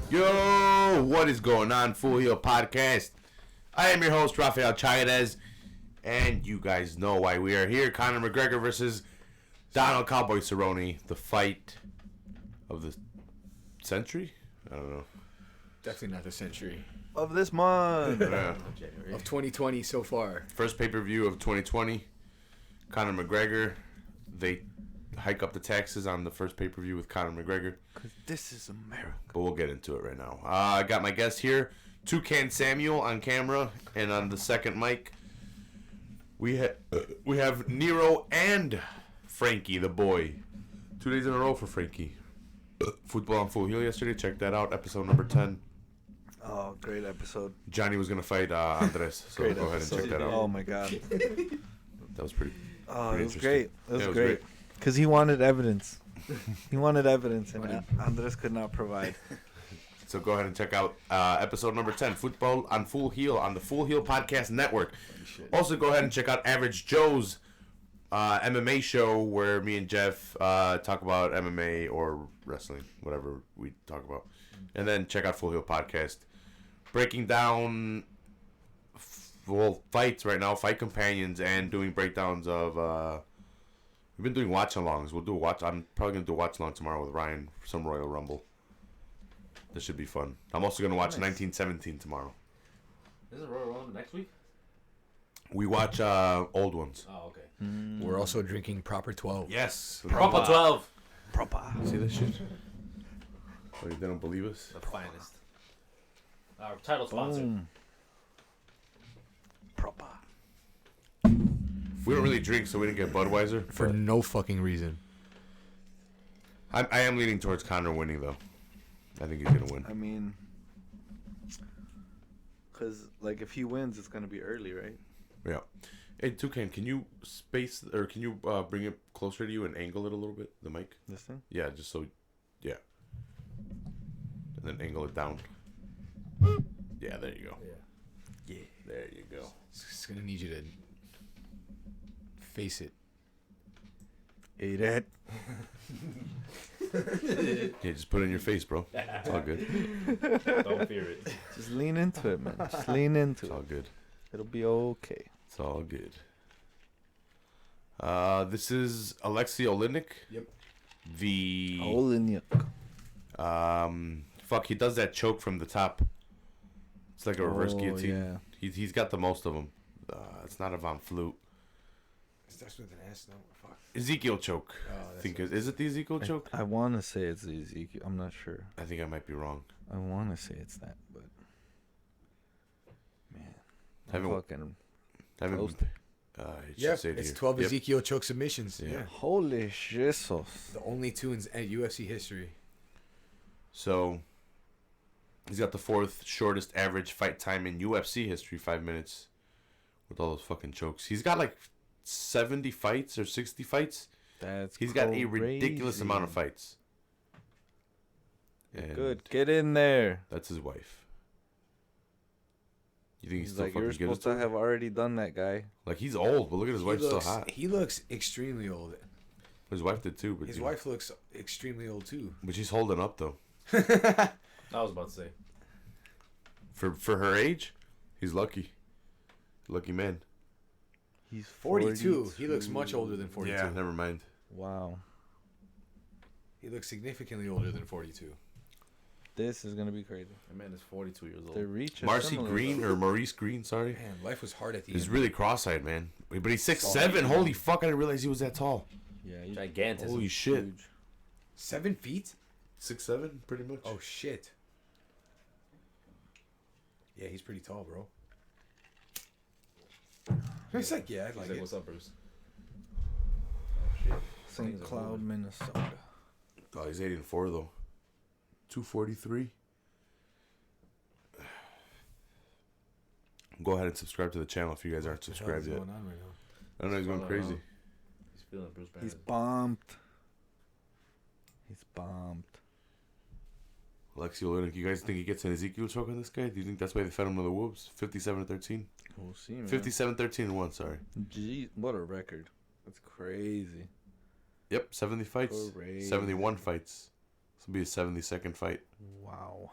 Yo, what is going on, Full Heel Podcast? I am your host, Rafael Chairez, and you guys know why we are here. Conor McGregor versus Donald Cowboy Cerrone, the fight of the century? I don't know. Definitely not the century. Of this month. Yeah. Of 2020 so far. First pay-per-view of 2020. Conor McGregor. They hike up the taxes on the first pay-per-view with Conor McGregor. Because this is America. But we'll get into it right now. I got my guest here, Toucan Samuel on camera, and on the second mic, we have Nero and Frankie, the boy. 2 days in a row for Frankie. Football on Full Heel yesterday. Check that out. Episode number 10. Oh, great episode. Johnny was going to fight Andres, so Great go ahead and episode. check that out. Oh, my God. That was pretty It was interesting. great. It was Yeah, great. Because he wanted evidence. He wanted evidence, and Andres could not provide. So go ahead and check out episode number 10, Football on Full Heel, on the Full Heel Podcast Network. Also, go ahead and check out Average Joe's MMA show, where me and Jeff talk about MMA or wrestling, whatever we talk about. And then check out Full Heel Podcast, breaking down fights right now, fight companions, and doing breakdowns of... we've been doing watch-alongs. We'll do a watch. I'm probably going to do a watch-along tomorrow with Ryan for some Royal Rumble. This should be fun. I'm also going to watch 1917 tomorrow. Isn't Royal Rumble next week? We watch old ones. Oh, okay. We're also drinking Proper 12. Yes. Proper 12. Proper. See this shit? Oh, they don't believe us? The finest. Our title sponsor. Boom. Proper. We don't really drink, so we didn't get Budweiser. For no fucking reason. I am leaning towards Conor winning, though. I think he's going to win. I mean, because, like, if he wins, it's going to be early, right? Yeah. Hey, Toucan, can you can you bring it closer to you and angle it a little bit, the mic? This thing? Yeah, just so, yeah. And then angle it down. Yeah, there you go. Yeah. There you go. It's going to need you to face it. Eat it. Yeah, just put it in your face, bro. It's all good. Don't fear it. Just lean into it, man. Just lean into It's all it. good. It'll be okay. It's all good. This is Alexei Oleinik. Yep. The Olenyuk. he does that choke from the top. It's like a reverse guillotine. Yeah. He's got the most of them. It's not a Von Flute. It starts with an S, no? Fuck. Ezekiel choke. Oh, I think is it the Ezekiel choke? I want to say it's the Ezekiel. I'm not sure. I think I might be wrong. I want to say it's that, but man, Haven't- fucking Haven't Close. Yep, say it it's here. 12 Yep. Ezekiel choke submissions. Yeah. Yeah. holy Jesus. The only two in UFC history. So he's got the fourth shortest average fight time in UFC history, 5 minutes, with all those fucking chokes. He's got like 70 fights or 60 fights. He's got a ridiculous crazy. amount of fights. And Good, get in there. that's his wife. You think he's He's still like, fucking you're gives it supposed to to her? have already done that, guy. Like, he's old, but look at his wife, still hot. He looks extremely old. His wife did too, but His you know. wife looks extremely old too. But she's holding up though. I was about to say. For her age, he's lucky. Lucky man. He's 42. He looks much older than 42. Yeah, never mind. Wow, He looks significantly older than 42. this is gonna be crazy. That man is 42 years old. The reach. is Marcy similar, Green though. or Maurice Green, sorry. Man, life was hard at the He's end. really cross-eyed, man. But he's 6'7". Holy fuck! I didn't realize he was that tall. Yeah, he's Gigantic. Holy shit. huge. 7 feet? 6'7", pretty much. Oh shit. Yeah, he's pretty tall, bro. It's like, yeah, I'd He's like like, it. what's up, Bruce? Oh, shit. St. Things are Cloud, moving. Minnesota. Oh, he's 8-4 though. 243. Go ahead and subscribe to the channel if you guys aren't What the hell subscribed is yet. going on right now? I don't know, he's going What's going crazy. on? He's feeling Bruce Banner. He's bombed. He's bombed. Alexei Oleinik, you guys think he gets an Ezekiel choke on this guy? Do you think that's why they fed him to the wolves? 57-13? We'll see, man. 57-13-1, sorry. Gee, what a record. That's crazy. Yep, 70 fights. Crazy. 71 fights. This will be a 70-second fight. Wow.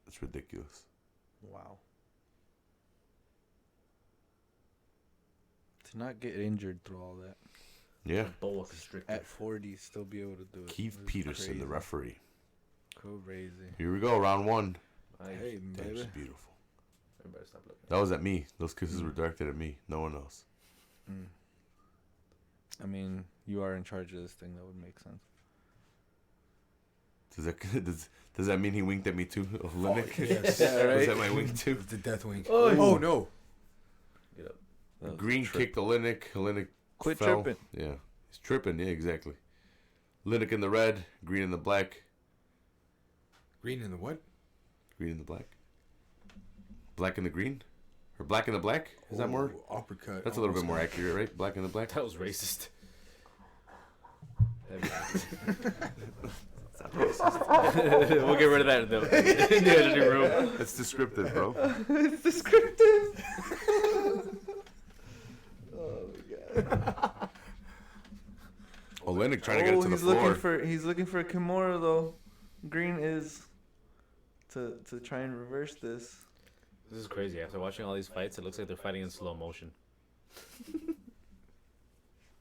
That's ridiculous. Wow. To not get injured through all that. Yeah. Boa constrictor. At 40, still be able to do it. Keith This is Peterson, crazy. the referee. Crazy. Here we go, round one. Hey, Damn, baby. she's beautiful. Everybody stop looking. That was at me. Those kisses were directed at me. No one else. I mean, you are in charge of this thing. That would make sense. Does that mean he winked at me too? Oh, Linnick? Yes. Yeah, right? Was that my wink too? The death wink. Oh. No. Get up. That was Green a trip. kicked the Linnick. Linnick Quit fell. tripping. Yeah. He's tripping. Yeah, exactly. Linnick in the red. Green in the black. Green in the what? Green in the black. Black in the green? Or black in the black? Is that more? Uppercut. That's a little bit more accurate, right? Black in the black? That was racist. We'll get rid of that in the editing room. That's descriptive, bro. It's descriptive. Oh my god. Oh, Linnick trying to get it to the he's floor. he's looking for a Kimura though. Green is to try and reverse this. This is crazy. After watching all these fights, it looks like they're fighting in slow motion.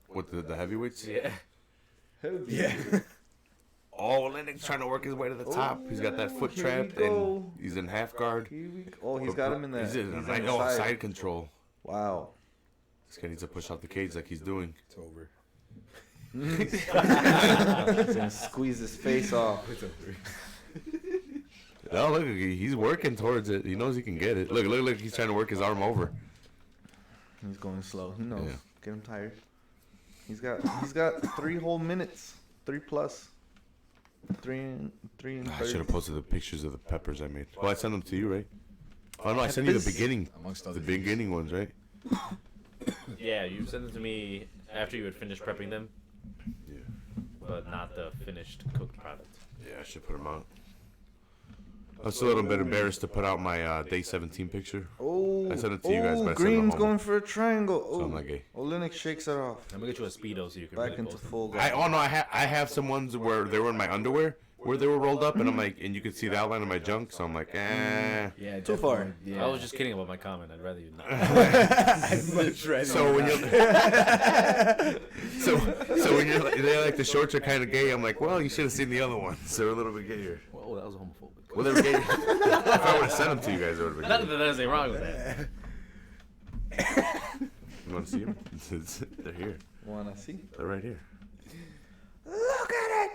What, the heavyweights? Yeah. Yeah. Oh, Linnick's trying to work his way to the top. He's got that foot here trapped we and go. he's in half guard. Here we go. Oh, he's got him in that. He's in he's right, on the side control. Wow. This guy needs to push out the cage like he's doing. It's over. He's gonna squeeze his face off. It's over. Oh, look, he's working towards it. He knows he can get it. Look, he's trying to work his arm over. He's going slow. He knows. Yeah. Get him tired. He's got 3 whole minutes. 3 plus. 3 and 30. I should have posted the pictures of the peppers I made. Well, I sent them to you, right? Oh no, I sent you the Peppers? beginning, Amongst the other beginning ones, right? Yeah, you sent them to me after you had finished prepping them, Yeah. but not the finished cooked product. Yeah, I should put them out. I was a little bit embarrassed to put out my day 17 picture. Oh, I sent it to you guys, but I sent it Green's home. going for a triangle. Oh, So I'm not gay. Linux shakes it off. I'm gonna get you a Speedo so you can Back really into post full I guard. I have some ones where they were in my underwear, where they were rolled up, and I'm like, and you could see the outline of my junk, so I'm like, eh. Yeah, Too far. Yeah. I was just kidding about my comment. I'd rather you not. I'd much rather So when not. you're so when you're like, they're like the shorts are kind of gay, I'm like, well, you should have seen the other ones. They're a little bit gayer. Whoa, that was homophobic. Well, they were gay. If I would have sent them to you guys, it would have been Not gay. that there's anything wrong with that. You want to see them? They're here. Wanna see? They're right here. Look at it.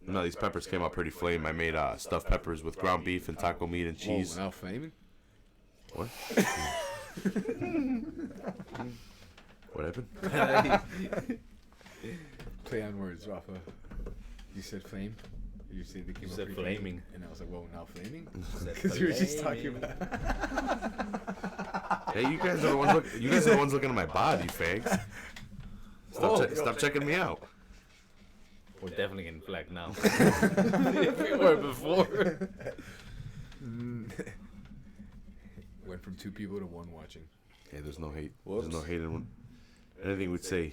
No, these peppers came out pretty flame. I made stuffed peppers with ground beef and taco meat and cheese. Whoa, now flaming? What? What happened? Play on words, Rafa. You said flame. You said they came You up said pretty flaming. And I was like, whoa, now flaming? Said Because you were just talking flaming. about. Hey, you guys are the ones. You guys are the ones looking at my body, fags. Stop checking me out. We're definitely getting flagged now. If we were before. Went from 2 people to 1 watching. Hey, there's no hate. Whoops. There's no hate in anything we'd say.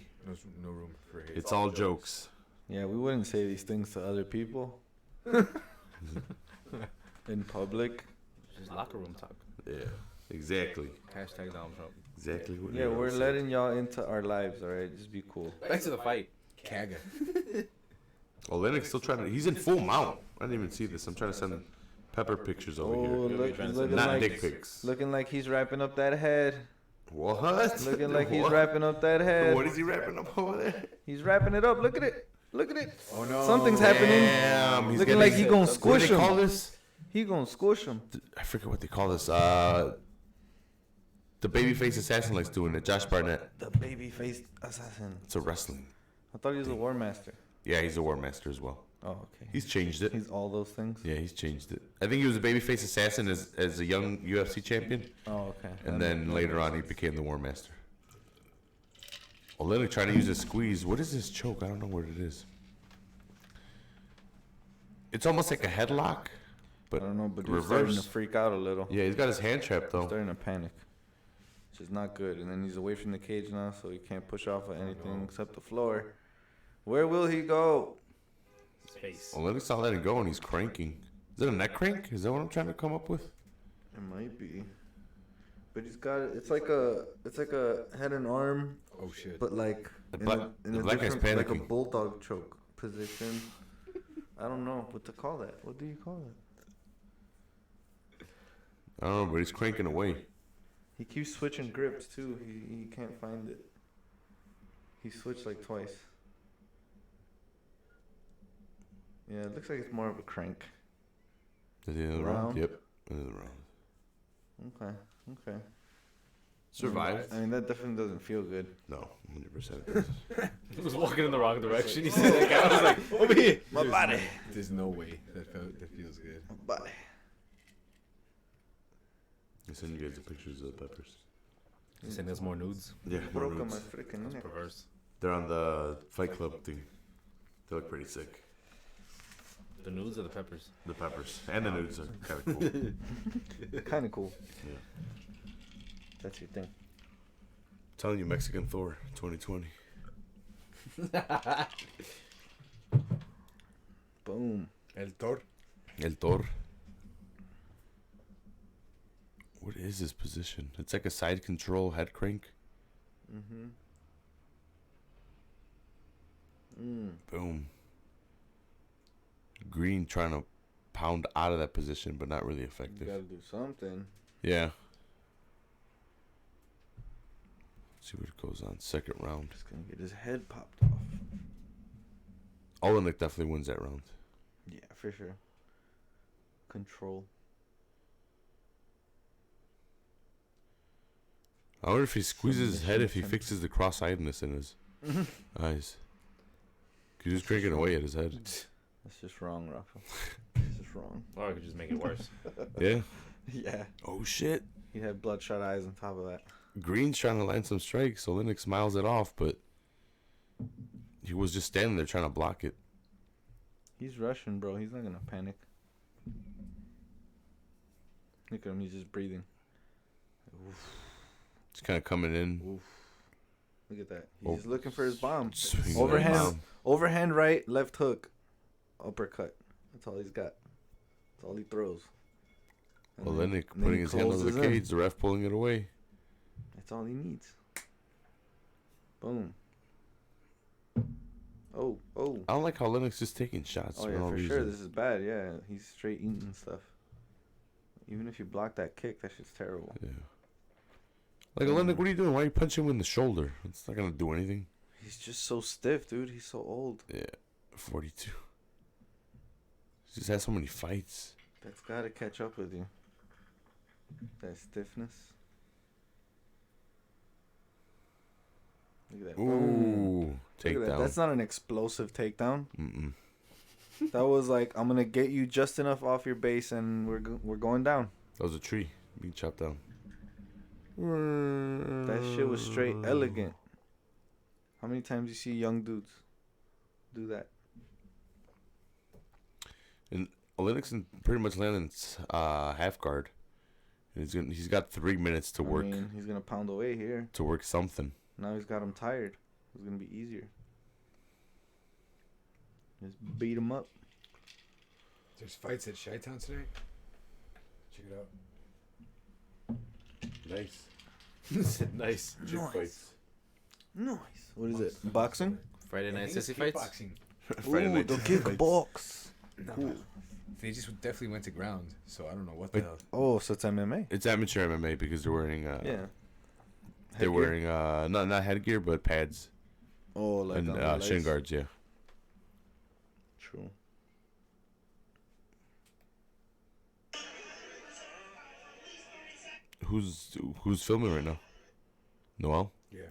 No room for hate. It's all jokes. Yeah, we wouldn't say these things to other people. In public. Just locker room talk. Yeah, exactly. Hashtag Donald Trump. Exactly what Yeah, you we're said. letting y'all into our lives, alright? Just be cool. Back to the fight. Kaga. Oh, Lennox still trying to. He's in full mount. I didn't even see this. I'm trying to send pepper pictures over Oh, here. looking Not like dick pics. looking like he's wrapping up that head. What? Looking like he's What? wrapping up that head. What is he wrapping up over there? He's wrapping it up. Look at it. Look at it. Oh no. Something's happening. Damn, he's Looking getting- like he gonna What do squish they call him. this? He gonna squish him. I forget what they call this. The babyface assassin likes doing it. Josh Barnett. The baby-faced assassin. It's a wrestling. I thought he was a war master. Yeah, he's a war master as well. Oh, okay. He's changed it. He's all those things. Yeah, he's changed it. I think he was a babyface assassin as a young UFC champion, Oh, okay. and then later on he became the war master. Olenek trying to use a squeeze. What is this choke? I don't know what it is. It's almost like a headlock, I but don't know, but he's starting to reverse. freak out a little. Yeah, he's got his hand trapped though. Starting to panic. Which is not good. And then he's away from the cage now, so he can't push off of anything except the floor. Where will he go? His face. Well, Lennox not letting go, and he's cranking. Is it a neck crank? Is that what I'm trying to come up with? It might be. But he's got it's like a head and arm, Oh shit. but like The in black- a, the in a black guy's different, like a panicking. bulldog choke position. I don't know what to call that. What do you call it? I don't know, but he's cranking away. He keeps switching grips too. He can't find it. He switched like twice. Yeah, it looks like it's more of a crank. Is he in the round? Round? Yep, in the round. Okay, okay. Survived? I mean, that definitely doesn't feel good. No, 100%. He was walking in the wrong direction. He said that guy was like, over here. My body. There's no way that feels good. My body. I send you guys the pictures of the peppers. He sent us more nudes. Yeah, Broke on my freaking neck. Perverse. they're on the Fight Club thing. They look pretty sick. The nudes or the peppers? The peppers and the nudes are kind of cool. Kind of cool. Yeah. That's your thing. Telling you, Mexican Thor 2020. Boom. El Tor. El Thor. What is his position? It's like a side control head crank. Mm-hmm. Boom. Green trying to pound out of that position, but not really You effective. gotta do something. Yeah. See what goes on. Second round. Just gonna get his head popped off. Olenek definitely wins that round. Yeah, for sure. Control. I wonder if he squeezes his head, if he Submission fixes the cross-eyedness in his eyes. He was cranking away at his head. That's just wrong, Rafa. That's just wrong. Or I could just make it worse. Yeah. Yeah. Oh, shit. He had bloodshot eyes on top of that. Green's trying to land some strikes, so Lennox smiles it off, but he was just standing there trying to block it. He's Russian, bro. He's not gonna panic. Look at him. He's just breathing. It's kind of coming in. Oof. Look at that. He's Oh. just looking for his bomb. Swinging Overhand. around. Overhand right, left hook, uppercut. That's all he's got. That's all he throws. And Well, then- Lennox and then putting he his hand over the closes in. cage, the ref pulling it away. That's all he needs. Boom. Oh, oh. I don't like how Lennox is taking shots Oh, for yeah, no for reason. sure. This is bad. Yeah, he's straight eating stuff. Even if you block that kick, that shit's terrible. Yeah. Like, Lennox, what are you doing? Why are you punching him in the shoulder? It's not going to do anything. He's just so stiff, dude. He's so old. Yeah, 42. He just has so many fights. That's gotta catch up with you. That stiffness. Look at that. Boom. Ooh, Look at that. takedown. That's not an explosive takedown. Mm-mm. That was like, I'm gonna get you just enough off your base, and we're going down. That was a tree being chopped down. That shit was straight elegant. How many times you see young dudes do that? And Lennox pretty much landing half guard. And he's got 3 minutes to work I mean, he's gonna pound away here. to work something. Now he's got him tired. It's gonna be easier. Just beat him up. There's fights at Chi-Town today. Check it out. Nice. Nice. Chick Nice. fights. Nice. What is it? Boxing? Friday I night think it's sissy fights? kickboxing. Friday Ooh, night the fights. kickbox. No, Cool. they just definitely went to ground, so I don't know what the Wait. hell. Oh, so it's MMA. It's amateur MMA because they're wearing Yeah. they're Headgear? wearing not headgear but pads Oh, like and on the shin legs? guards. Yeah. True. Who's filming right now? Noel. Yeah.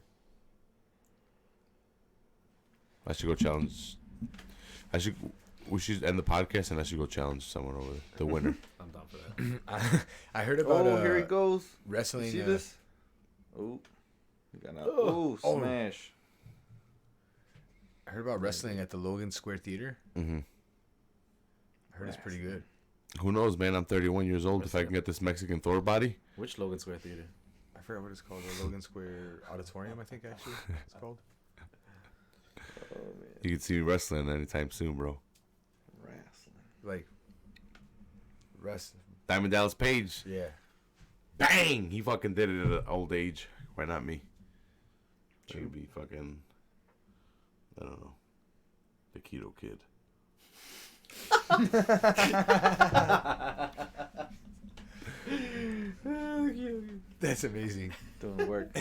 I should go challenge. We should end the podcast and I should go challenge someone over the winner. I'm down for that. I heard about Oh, here he goes. wrestling. See this? Oh. You got out. Oh, Oh. smash. I heard about wrestling at the Logan Square Theater. Mm-hmm. I heard it's pretty good. Who knows, man? I'm 31 years old. If I can get this Mexican Thor body, Which Logan Square Theater? I forgot what it's called. The Logan Square Auditorium, I think, actually, it's called. Oh, man. you can see me wrestling anytime soon, bro. Rest. Diamond Dallas Page. Yeah. Bang! He fucking did it at an old age. Why not me? Should be fucking, I don't know, the Keto Kid. That's amazing. Doing work.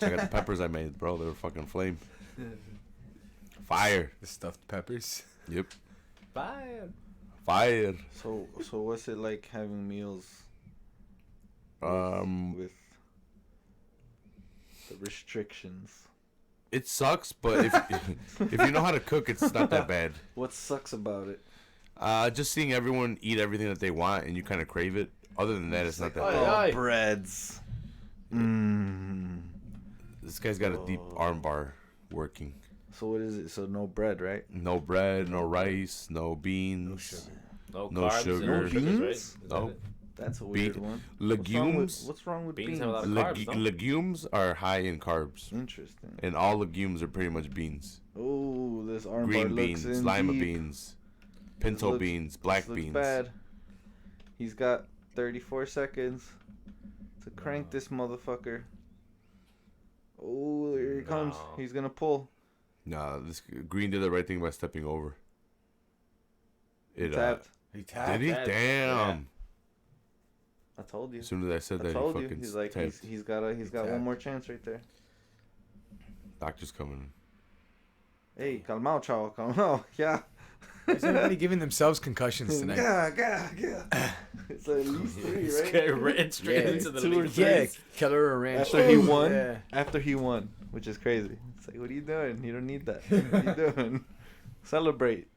Check out the peppers I made, bro. They were fucking flame. Fire. The stuffed peppers. Yep. Fire. Fire. So what's it like having meals with the restrictions? It sucks, but if you know how to cook, it's not that bad. What sucks about it? Just seeing everyone eat everything that they want and you kind of crave it. Other than that, it's not that bad. Aye. Breads. This guy's got a deep armbar working. So what is it? So no bread, right? No bread, no rice, no beans. No sugar. No No carbs sugar. and No no sugars, right? beans? Is that No. it? That's a weird one. Legumes. What's wrong with Beans beans? have a lot of carbs, no? Legumes are high in carbs. Interesting. And all legumes are pretty much beans. Oh, this armbar Green looks beans, in lima deep. beans, pinto looks- beans, black This looks beans. bad. He's got 34 seconds to crank this motherfucker. Oh, here he comes. No. He's gonna pull. Nah, this Green did the right thing by stepping over. It Tapped. He tapped. did he? Tapped. Damn. I told you. As soon as I said I that, told he you. fucking He's like tapped. he's got one tapped. more chance right there. Doctor's coming. Hey, calmao, chao, calmao. Yeah. Is everybody giving themselves concussions tonight? Yeah. It's at least 3, This right? guy ran straight Yeah, into the 2 or league. 3. Yeah, Keller ran. After he won, Yeah. which is crazy. It's like, what are you doing? You don't need that. What are you doing? Celebrate.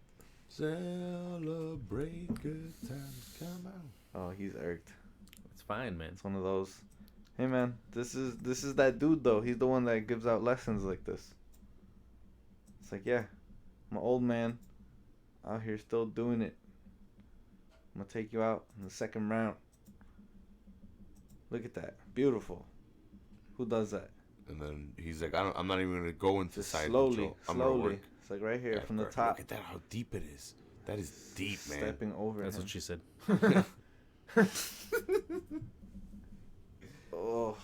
Celebrate good times. Come on. Oh, he's irked. It's fine, man. It's one of those. Hey man, this is that dude though. He's the one that gives out lessons like this. It's like, yeah, I'm an old man out here still doing it. I'm gonna take you out in the second round. Look at that, beautiful. Who does that? And then he's like, I'm not even gonna go into Just side slowly, control. I'm gonna slowly. work. It's like right here Yeah, from the bro, top. Look at that, how deep it is. That is deep, man. Stepping over That's him. what she said. Oh,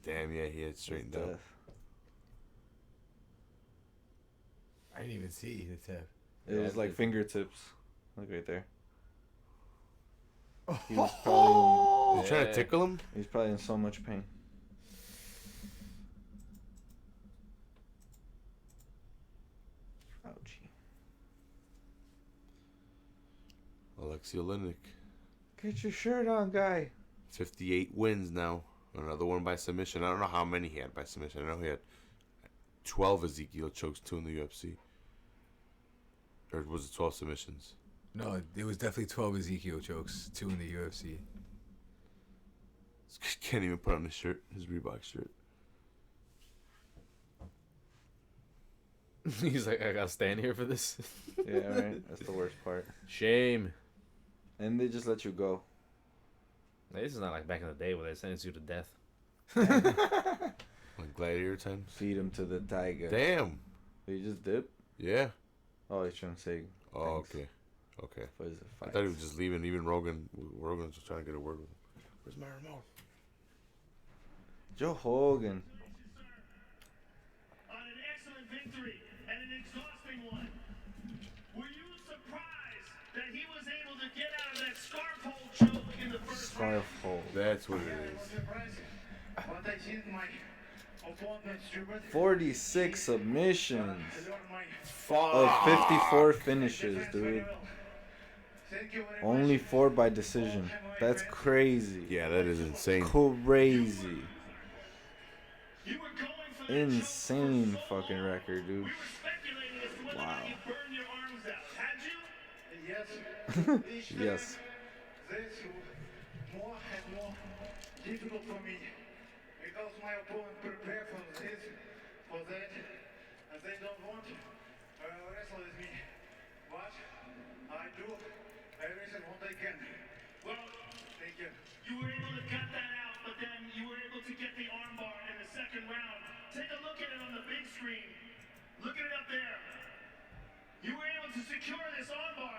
Damn, yeah, he had straightened out. death. I didn't even see the tap. It Yeah, was like it's- fingertips. Look right there. He was probably He's trying to Yeah. tickle him? he's probably in so much pain. Ouchie. Alexei Olenek. Get your shirt on, guy. 58 wins now. Another one by submission. I don't know how many he had by submission. I know he had 12 Ezekiel chokes, 2 in the UFC. Or was it 12 submissions? No, it was definitely 12 Ezekiel chokes, 2 in the UFC. This kid can't even put on his shirt, his Reebok shirt. He's like, I gotta stand here for this. Yeah, right. That's the worst part. Shame. And they just let you go. This is not like back in the day where they sentenced you to death. Like gladiator times. Feed him to the tiger. Damn. Did he just dip? Yeah. Oh, he's trying to say. Oh, thanks okay. Okay. For his I fight. thought he was just leaving. Even Rogan was just trying to get a word with him. Where's my remote? Joe Hogan. On an excellent victory and an exhausting one. Were you surprised that he was able to get out of that scarf hold choke in the first round? Scarf hold. That's what it Yeah, it is. was impressive. But I seen my opponent Stewart 46 submissions learn my of 54 finishes, defense very dude. well. Thank you very Only much. 4 by decision. That's crazy. Yeah, that is insane. Crazy. You were going for that Insane choke for so fucking long. record, dude. We were speculating as to whether or Wow. not you burned your arms out. Had you? Yes. Each time Yes. this more and more difficult for me because my opponent prepared for this, for that, and they don't want to wrestle with me. But I do everything what I can. Well, thank you. You were able to cut that out, but then you were able to get the armbar in the second round. Take a look at it on the big screen. Look at it up there. You were able to secure this armbar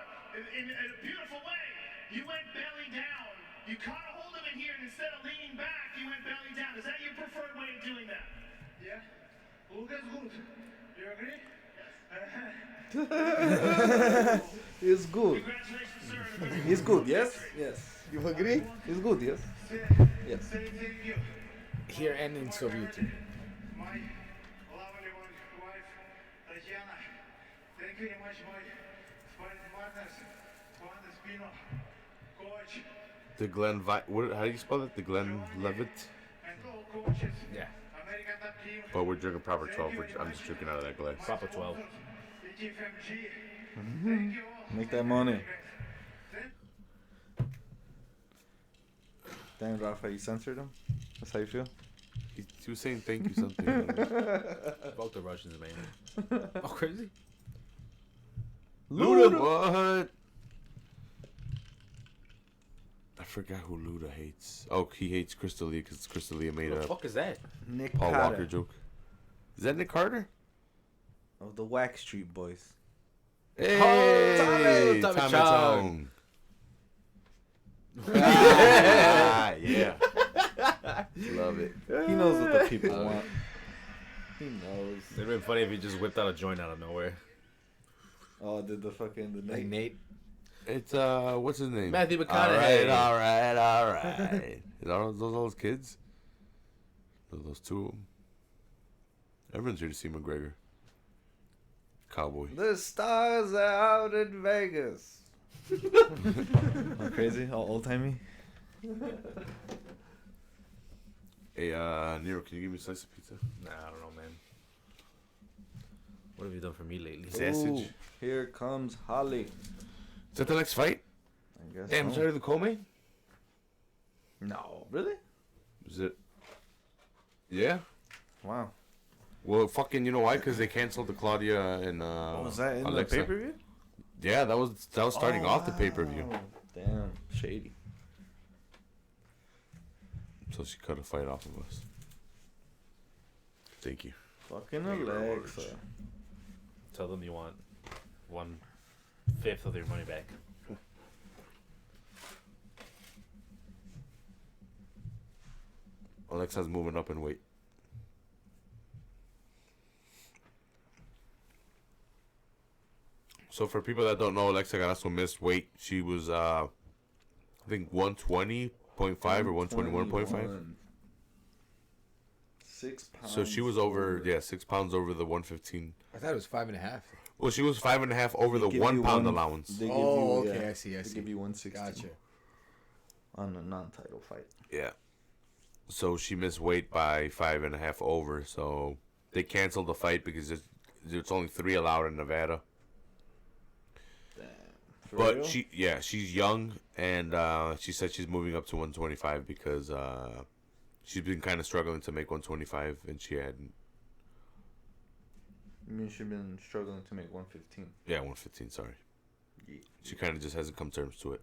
in a beautiful way. You went belly down. You caught a hold of it here, and instead of leaning back, you went belly down. Is that your preferred way of doing that? Yeah. Lucas, good. You agree? Yes. It's good. Congratulations, sir. It's good, yes? Yes. You agree? It's good, yes? Yes. Thank you. Here and in Soviet. My lovely wife, Tatiana. Thank you very much, my sparring partners, Juan Espino, coach, The Glenn how do you spell it? The Glenn Levitt? and all coaches. Yeah. American Top Team. But we're drinking proper 12. I'm just drinking out of that glass. Proper 12. HFMG. Thank you all. Make that money. Damn, Rafa, you censored him? That's how you feel? He was saying thank you something. Fuck the Russians, man. Oh, crazy. Luda! What? I forgot who Luda hates. Oh, he hates Crystal Lee because Crystal Lee made What the a fuck is that? Nick Paul Carter Walker joke. Is that Nick Carter? of the Wax Street Boys. Hey! Tommy Tommy Chong. Chong. Ah, yeah. Love it. He knows what the people want. He knows. It'd have been funny if he just whipped out a joint out of nowhere. Oh, did the fucking Like Nate. It's, what's his name? Matthew McConaughey. All right. Is those kids? Those two of them. Everyone's here to see McGregor. Cowboy. The stars are out in Vegas. All crazy? All old timey? Hey, Nero, can you give me a slice of pizza? Nah, I don't know, man. What have you done for me lately? Sausage. Ooh, here comes Holly. Is that the next fight? I guess. Damn, so. it's already the co-main? No, really? Is it? Yeah? Wow. Well, fucking, you know why? Because they canceled the Claudia and Was that in Alexa. the pay-per-view? Yeah, that was starting off the pay-per-view. Wow. Damn, shady. So she cut a fight off of us. Thank you. Fucking Thank you very Alexa. much. Tell them you want 1/5 of your money back. Alexa's moving up in weight. So for people that don't know, Alexa Grasso missed weight. She was, I think 120.5 or 121.5. 6 pounds. So she was over, 6 pounds over the 115. I thought it was 5.5. Well, she was 5.5 over the They give 1 you pound one- allowance. They give Oh, you, okay, yeah, I see. They give you 160 Gotcha. on a non-title fight. Yeah. So she missed weight by 5.5 over. So they canceled the fight because there's only 3 allowed in Nevada. For But real? she's young, and she said she's moving up to 125 because she's been kind of struggling to make 125, and she hadn't. I mean, she's been struggling to make 115. Yeah, 115. Sorry, Yeah. she kind of just hasn't come to terms to it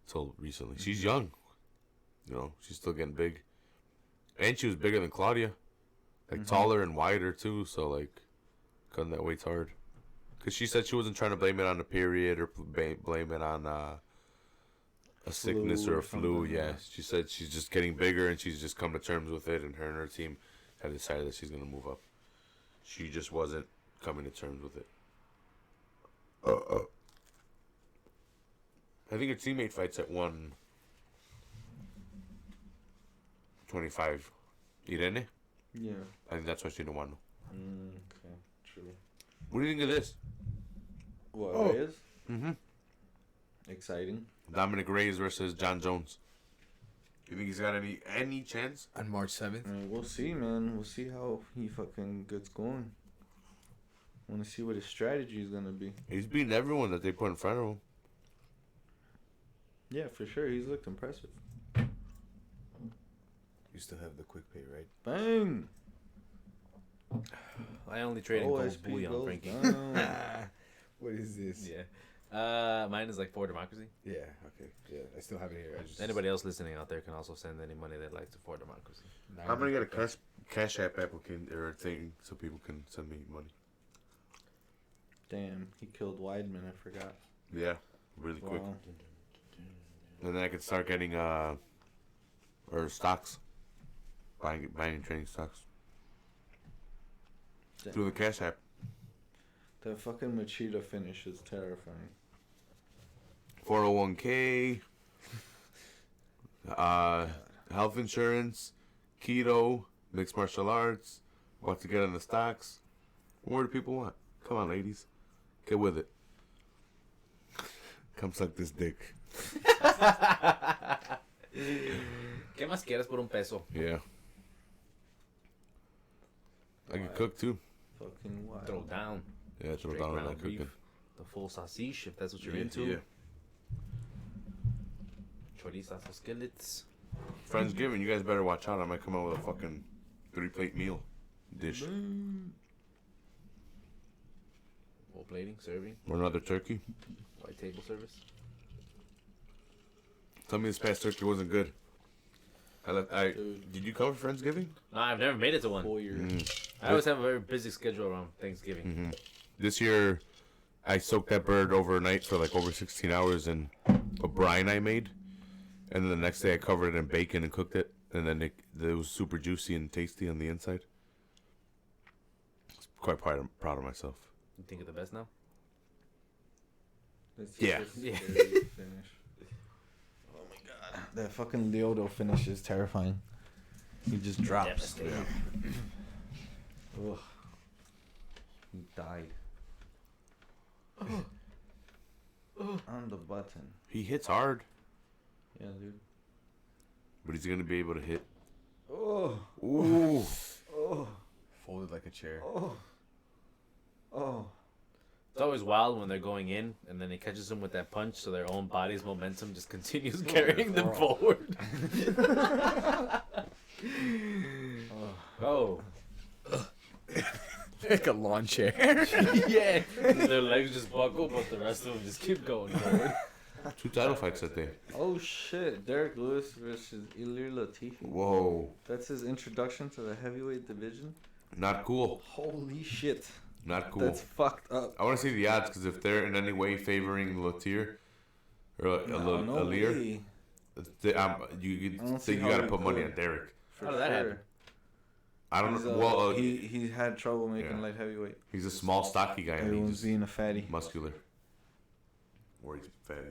till recently. She's young, you know. She's still getting big, and she was bigger than Claudia, like taller and wider too. So like, cutting that weight's hard. Because she said she wasn't trying to blame it on a period or blame it on a sickness Flu or or a flu. something, Yeah, yeah. she said she's just getting bigger and she's just come to terms with it. And her team had decided that she's going to move up. She just wasn't coming to terms with it. I think her teammate fights at 125. Irene? Yeah. I think that's why she didn't want to. Okay, true. What do you think of this? What Oh. it is? Mm-hmm. Exciting. Dominic Reyes versus John Jones. You think he's got any chance? On March 7th. We'll see, man. We'll see how he fucking gets going. Want to see what his strategy is gonna be. He's beaten everyone that they put in front of him. Yeah, for sure. He's looked impressive. You still have the quick pay, right? Bang! I only trade in gold OSP bullion, goes Frankie. down. What is this? Yeah. Mine is like For Democracy. Yeah, okay. Yeah, I still have it here. I just, Anybody else listening out there can also send any money they'd like to For Democracy. I'm gonna get a cash app applicant or thing so people can send me money. Damn, he killed Weidman. I forgot. Yeah, really quick. Wow. And then I could start getting or stocks, buying and trading stocks through the Cash App. That fucking Machida finish is terrifying. 401k, health insurance, keto, mixed martial arts, what to get in the stocks. What do people want? Come on, ladies. Get with it. Come suck this dick. ¿Qué más quieres por un peso? Yeah. I can cook too. Fucking wild. Throw down. Yeah, throw Straight down on ground that cooking. beef. The full sausage, if that's what you're Yeah, into. yeah. Chorizas or skillets. Friendsgiving, you guys better watch out. I might come out with a fucking 3-plate meal dish. Full plating, serving, Or another turkey. white table service. Tell me this past turkey wasn't good. Did you come for Friendsgiving? No, I've never made it to one. 4 years. I always have a very busy schedule around Thanksgiving. This year, I soaked that bird overnight for like over 16 hours in a brine I made. And then the next day I covered it in bacon and cooked it. And then it was super juicy and tasty on the inside. Quite proud of myself. You think of the best now? Yeah. Yeah. Finish. Oh my god. That fucking Leoto finish is terrifying. He just drops. Devastating. Ugh. He died. On the button. He hits hard, Yeah, dude. but he's going to be able to hit. Oh. Ooh. Oh. Folded like a chair. Oh. Oh. It's always wild when they're going in and then it catches them with that punch, so their own body's momentum just continues carrying them forward. Oh. Like a lawn chair. Yeah. Their legs just buckle, but the rest of them just keep going forward. 2 title fights that day. Oh shit. Derek Lewis versus Ilir Latifi. Whoa. That's his introduction to the heavyweight division. Not cool. Holy shit. Not cool. That's fucked up. I want to see the odds because if they're in any way favoring Latier or Alir, way. you don't see how got to they put money could. on Derek. For How did that happen? I don't He's, know. Well, he had trouble making yeah. light heavyweight. he's a small, stocky guy. And Everyone's he's being a fatty. muscular. Or he's fatty.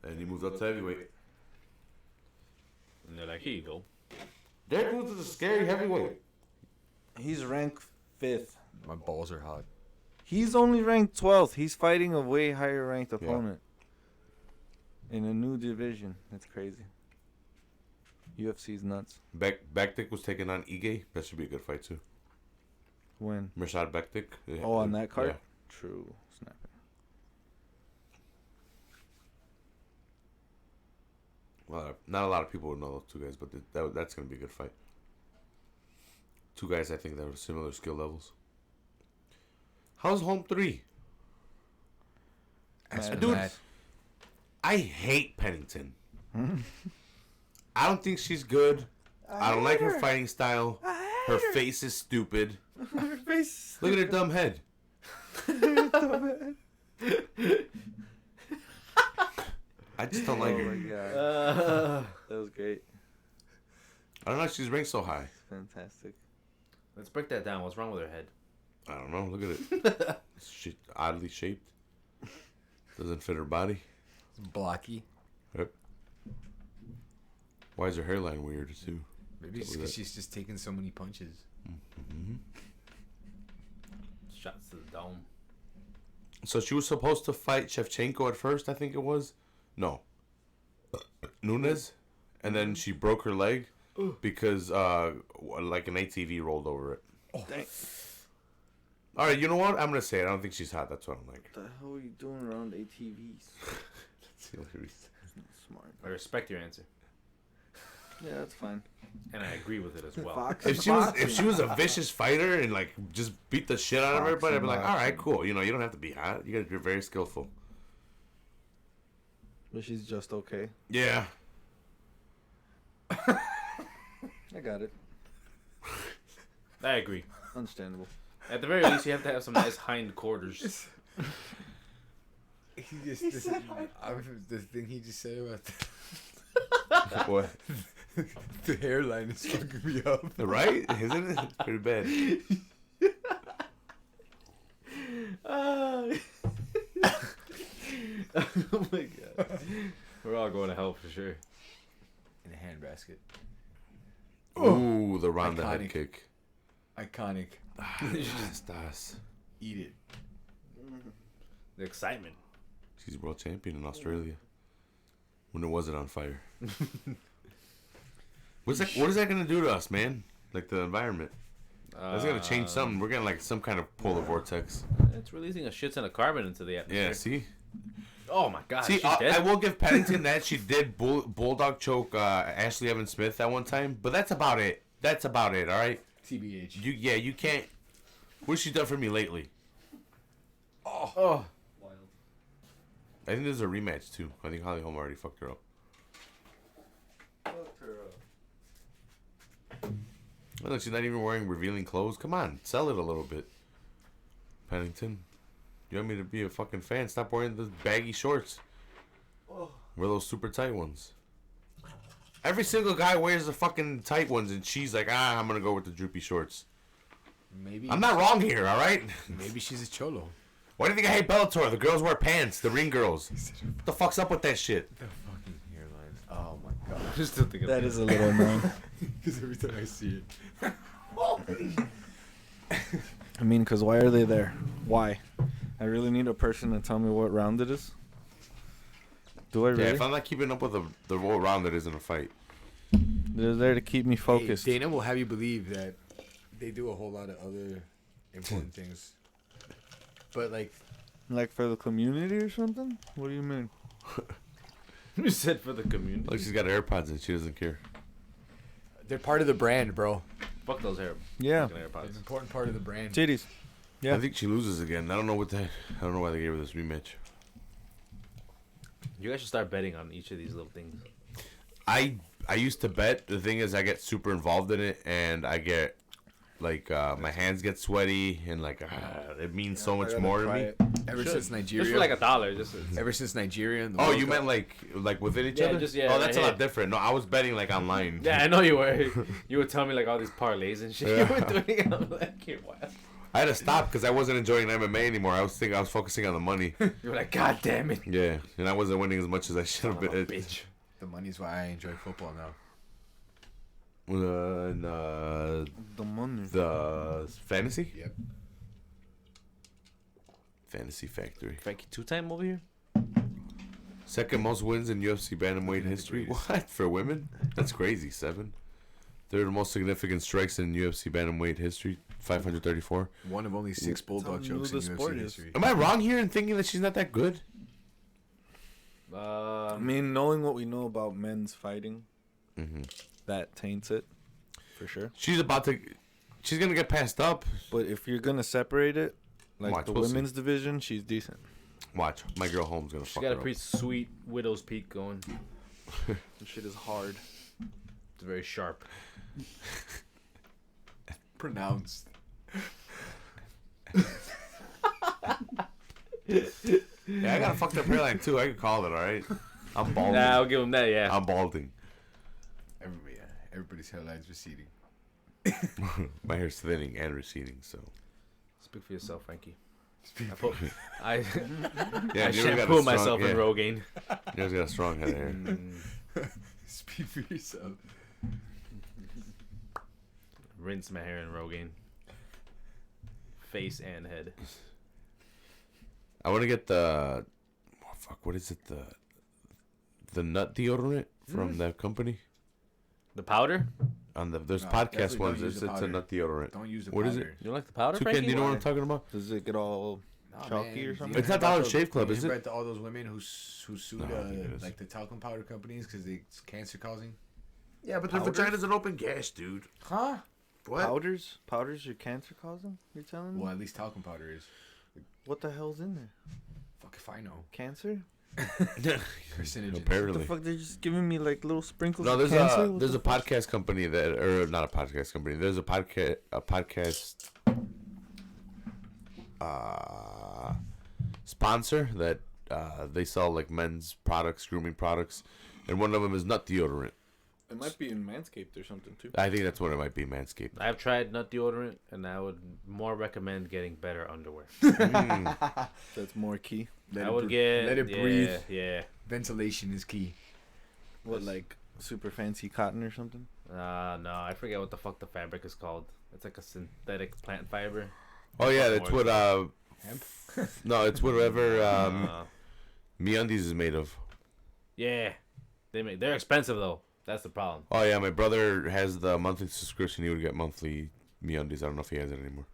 And he moved up to heavyweight. And they're like, here you go. Derek Lewis is a scary heavyweight. He's ranked 5th. My balls are hot. He's only ranked 12th. He's fighting a way higher ranked opponent. In a new division. That's crazy. UFC's nuts. Bektik was taking on Ige. That should be a good fight too. When? Mirsad Bektik. Oh, on that card? Yeah. True. Snapping. Well, not a lot of people would know those two guys, but that's going to be a good fight. Two guys I think that have similar skill levels. How's Home 3? Dude, I hate Pennington. I don't think she's good. I don't like her fighting style. Her face is stupid. Her face. Look at her dumb head. I just don't like Oh her. my god. That was great. I don't know. She's ranked so high. Fantastic. Let's break that down. What's wrong with her head? I don't know. Look at it. She's oddly shaped. Doesn't fit her body. Blocky. Yep. Why is her hairline weird too? Maybe it's because she's just taking so many punches. Shots to the dome. So she was supposed to fight Shevchenko at first, I think it was. No. Nunes. And then she broke her leg because like an ATV rolled over it. Oh. Dang. All right, you know what? I'm going to say it. I don't think she's hot. That's what I don't like her. What the hell are you doing around ATVs? That's the only reason. Smart. I respect your answer. Yeah, that's fine. And I agree with it as well. Fox. If she was a vicious fighter and like just beat the shit out of everybody, I'd be like, all right, cool. You know, you don't have to be hot. You're very skillful. But she's just okay. Yeah. I got it. I agree. Understandable. At the very least, you have to have some nice hind quarters. He just the thing he just said about What? the hairline is fucking me up. Right? Isn't it? Pretty bad. Oh my god. We're all going to hell for sure. In a handbasket. Ooh, the round the head Iconic. kick. Iconic. Stars. Eat it. The excitement. She's world champion in Australia. When it wasn't on fire. What is that gonna do to us, man? Like the environment. That's gonna change something. We're getting like some kind of polar vortex. It's releasing a shit ton of carbon into the atmosphere. Yeah, see? Oh my god. See, she's dead. I will give Pennington that she did bulldog choke Ashley Evans Smith at one time, but that's about it. That's about it. All right. TBH. You can't. What's she done for me lately? Oh. I think there's a rematch too. I think Holly Holm already fucked her up. Look, she's not even wearing revealing clothes. Come on, sell it a little bit, Pennington. You want me to be a fucking fan? Stop wearing the baggy shorts. Wear those super tight ones. Every single guy wears the fucking tight ones, and she's like, I'm gonna go with the droopy shorts. Maybe I'm not wrong here, all right? Maybe she's a cholo. Why do you think I hate Bellator? The girls wear pants. The ring girls. What the fuck's up with that shit? The fucking hairline. Oh my god. I'm still thinking That is a little annoying. Because every time I see it. I mean, because why are they there? Why? I really need a person to tell me what round it is. Do I Yeah, really? if I'm not keeping up with the what round that is in a fight. They're there to keep me focused. Hey, Dana will have you believe that they do a whole lot of other important things. But Like for the community or something? What do you mean? You said for the community. Look, she's got AirPods and she doesn't care. they're part of the brand, bro. Fuck those hair. Yeah. fucking They're AirPods. an important part of the brand. Titties. Yeah. I think she loses again. I don't know why they gave her this rematch. You guys should start betting on each of these little things. I used to bet. The thing is, I get super involved in it, and I get like my hands get sweaty, and like it means so much more to me. Ever Should. since Nigeria. Just for like $1. Just Ever since Nigeria and the Oh, World you Cup. meant like within each Yeah, other? just- yeah, Oh, that's right a lot here. different. No, I was betting like online. yeah, I know you were. You would tell me like all these parlays and shit you were doing. And I'm like, you're wild. I had to stop because I wasn't enjoying MMA anymore. I was focusing on the money. You were like, God damn it. Yeah, and I wasn't winning as much as I should have Son of a been. bitch. The money's why I enjoy football now. The money. The fantasy? Yep. Fantasy Factory. Frankie, 2-time over here? Second most wins in UFC bantamweight history. What? For women? That's crazy. 7. Third most significant strikes in UFC bantamweight history. 534. One of only 6 bulldog how new chokes in the sport UFC is. history. Am I wrong here in thinking that she's not that good? I mean, knowing what we know about men's fighting, that taints it, for sure. She's gonna get passed up. But if you're gonna separate it, like Watch, the we'll see. women's division, she's decent. Watch, my girl Holmes gonna She fuck got her a up. pretty sweet widow's peak going. This shit is hard. It's very sharp. Pronounced. Yeah, I got a fucked up hairline too. I could call it. All right. I'm balding. Nah, I'll give him that, yeah. I'm balding. Everybody's hairline's receding. My hair's thinning and receding. So. Speak for yourself, Frankie. I Yeah, I you got a shampoo strong- myself in yeah. Rogaine. You guys got a strong head of hair. Speak for yourself. Rinse my hair in Rogaine. Face and head. I want to get the. Oh, fuck, what is it? The nut deodorant from that company. The powder? There's No, podcast definitely ones. don't use It's the a powder. nut deodorant. Don't use the What powder. is it? You don't like the powder, Toucan, Frankie? do you know what I'm talking about? Does it get all Nah, chalky man, or you something? It's not heard about Dollar those- Shave Club, you is heard it? about all those women who sued No, I don't think it is. like the talcum powder companies because it's cancer causing? Yeah, but their vagina's an open gash, dude. Huh? What? powders? Powders are cancer causing? You're telling me? Well, at least talcum powder is. What the hell's in there? Fuck if I know. Cancer? Carcinogens. What Apparently. the fuck? They're just giving me like little sprinkles No, of there's cancer? a What there's the a fuck? podcast company that, or not a podcast company. There's a podcast sponsor that they sell like men's products, grooming products, and one of them is nut deodorant. It might be in Manscaped or something too. I think that's what it might be, Manscaped. I've tried nut deodorant, and I would more recommend getting better underwear. That's more key. Let Let it breathe. Yeah. Ventilation is key. What, like super fancy cotton or something? No, I forget what the fuck the fabric is called. It's like a synthetic plant fiber. Oh yeah, that's what Hemp? no, it's whatever MeUndies is made of. Yeah, they're expensive though. That's the problem. Oh yeah, my brother has the monthly subscription. He would get monthly MeUndies. I don't know if he has it anymore.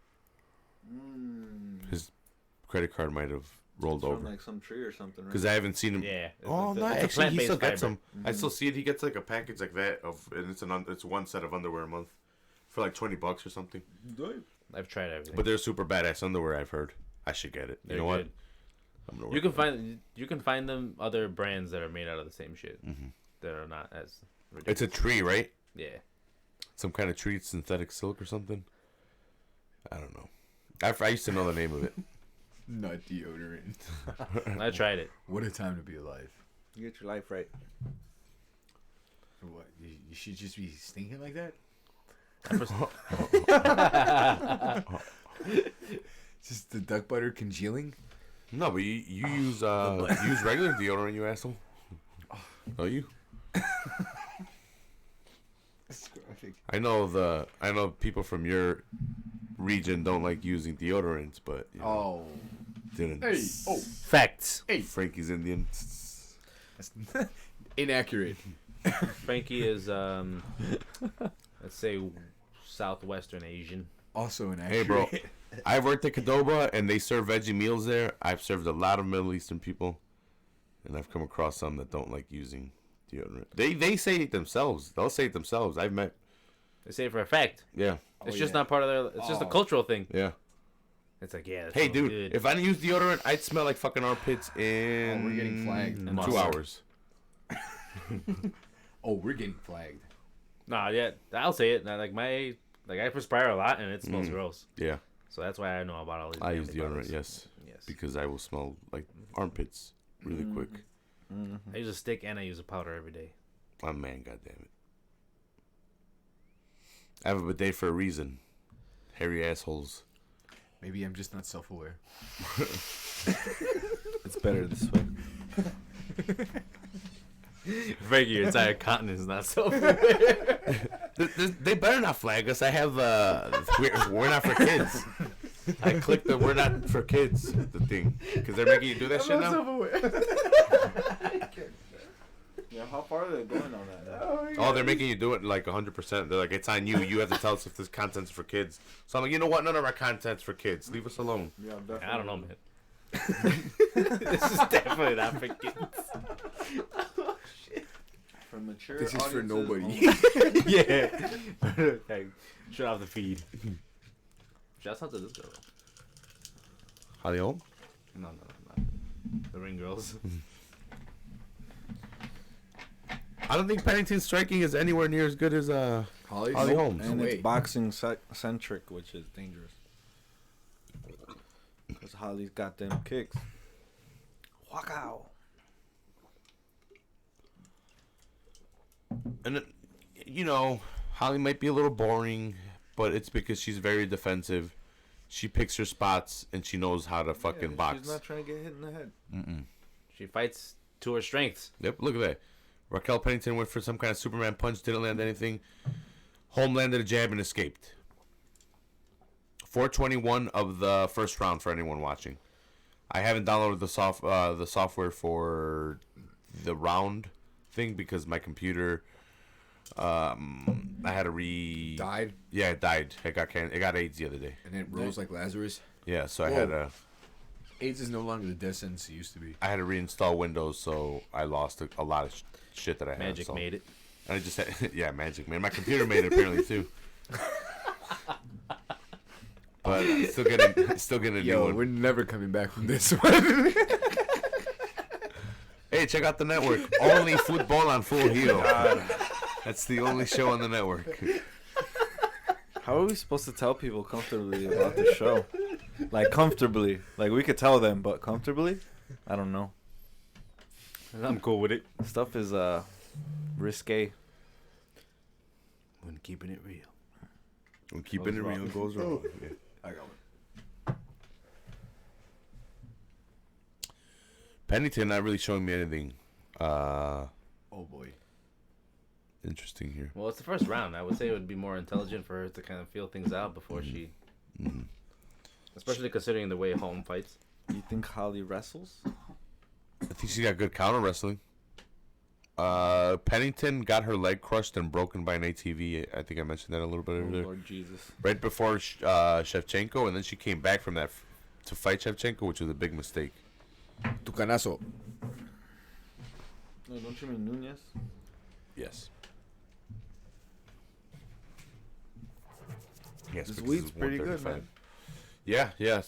His credit card might have rolled From over like some tree or something, right? because I haven't seen him. Yeah. Oh no, it's a actually he plant-based still gets fiber. them. I still see it. He gets like a package like that of, and it's one set of underwear a month for like $20 or something. I've tried everything. But they're super badass underwear. I've heard. I should get it. They're you know what? good. I'm gonna You work can on it. find them other brands that are made out of the same shit Mhm. that are not as ridiculous. It's a tree, right? Yeah. Some kind of tree, synthetic silk or something. I don't know. I used to know the name of it. Nut deodorant. I tried it. What a time to be alive. You get your life right. What? You should just be stinking like that? Just the duck butter congealing? No, but you use regular deodorant, you asshole. Oh, you? I know people from your region don't like using deodorants, but you know, didn't. Hey. Oh. Facts. Hey. Frankie's Indian. That's inaccurate. Frankie is let's say Southwestern Asian. Also inaccurate. Hey, bro. I've worked at Qdoba, and they serve veggie meals there. I've served a lot of Middle Eastern people, and I've come across some that don't like using deodorant. They say it themselves. They'll say it themselves. I've met. They say it for a fact. Yeah. It's just not part of their. It's just a cultural thing. Yeah. It's like that Hey, smells dude, good. if I didn't use deodorant, I'd smell like fucking armpits in. we're getting flagged. in Mustard. 2 hours. Oh, we're getting flagged. Nah, yeah, I'll say it. Now, like I perspire a lot and it smells gross. Yeah. So that's why I know about all these. I damn use deodorant, products. yes. Yes. Because I will smell like armpits really quick. I use a stick and I use a powder every day. Oh, man, goddammit. I have a bidet for a reason. Hairy assholes. Maybe I'm just not self-aware. It's better this way. Frankie, your entire continent is not so. They better not flag us. I have we're not for kids. I clicked the we're not for kids the thing because they're making you do that shit now. Yeah, how far are they going on that now? Oh, they're making you do it like 100%. They're like, it's on you. You have to tell us if this content's for kids. So I'm like, you know what? None of our content's for kids. Leave us alone. Yeah, definitely. I don't know, man. This is definitely not for kids. For mature This is for audiences nobody. only. Yeah. Hey, shut off the feed. Shouts out to this girl. Holly Holm? No, not the Ring Girls. I don't think Pennington striking is anywhere near as good as Holly Holmes. And No it's way. boxing centric, which is dangerous. Because Holly's got them kicks. Walk out. And you know, Holly might be a little boring, but it's because she's very defensive. She picks her spots and she knows how to fucking box. She's not trying to get hit in the head. She fights to her strengths. Yep, look at that. Raquel Pennington went for some kind of Superman punch, didn't land anything. Holm landed a jab and escaped. 421 of the first round for anyone watching. I haven't downloaded the software for the round thing because my computer I had to died, Yeah, it died. It got AIDS the other day. and it rose like Lazarus. Yeah, so I Whoa. had to AIDS is no longer the death sentence it used to be. I had to reinstall Windows, so I lost a lot of shit that I had. Magic So. made it. And I just had, yeah, Magic, man. My computer made it apparently too. But still getting a new Yo, one. we're never coming back from this one. Hey, check out the network. Only football on Full Heel. That's the only show on the network. How are we supposed to tell people comfortably about the show? Like, comfortably. Like, we could tell them, but comfortably? I don't know. I'm cool with it. Stuff is risque. When keeping it real. When keeping it real goes wrong. Yeah. I got one. Pennington not really showing me anything Oh boy. interesting here. Well, it's the first round. I would say it would be more intelligent for her to kind of feel things out before she... Mm-hmm. Especially considering the way Holm fights. You think Holly wrestles? I think she got good counter wrestling. Pennington got her leg crushed and broken by an ATV. I think I mentioned that a little bit earlier. Lord Jesus. Right before Shevchenko, and then she came back from that to fight Shevchenko, which was a big mistake. Tucanazo. No, don't you mean Nunez? Yes. Yes, This because weed's it's pretty good, 135. man. Yeah, yeah.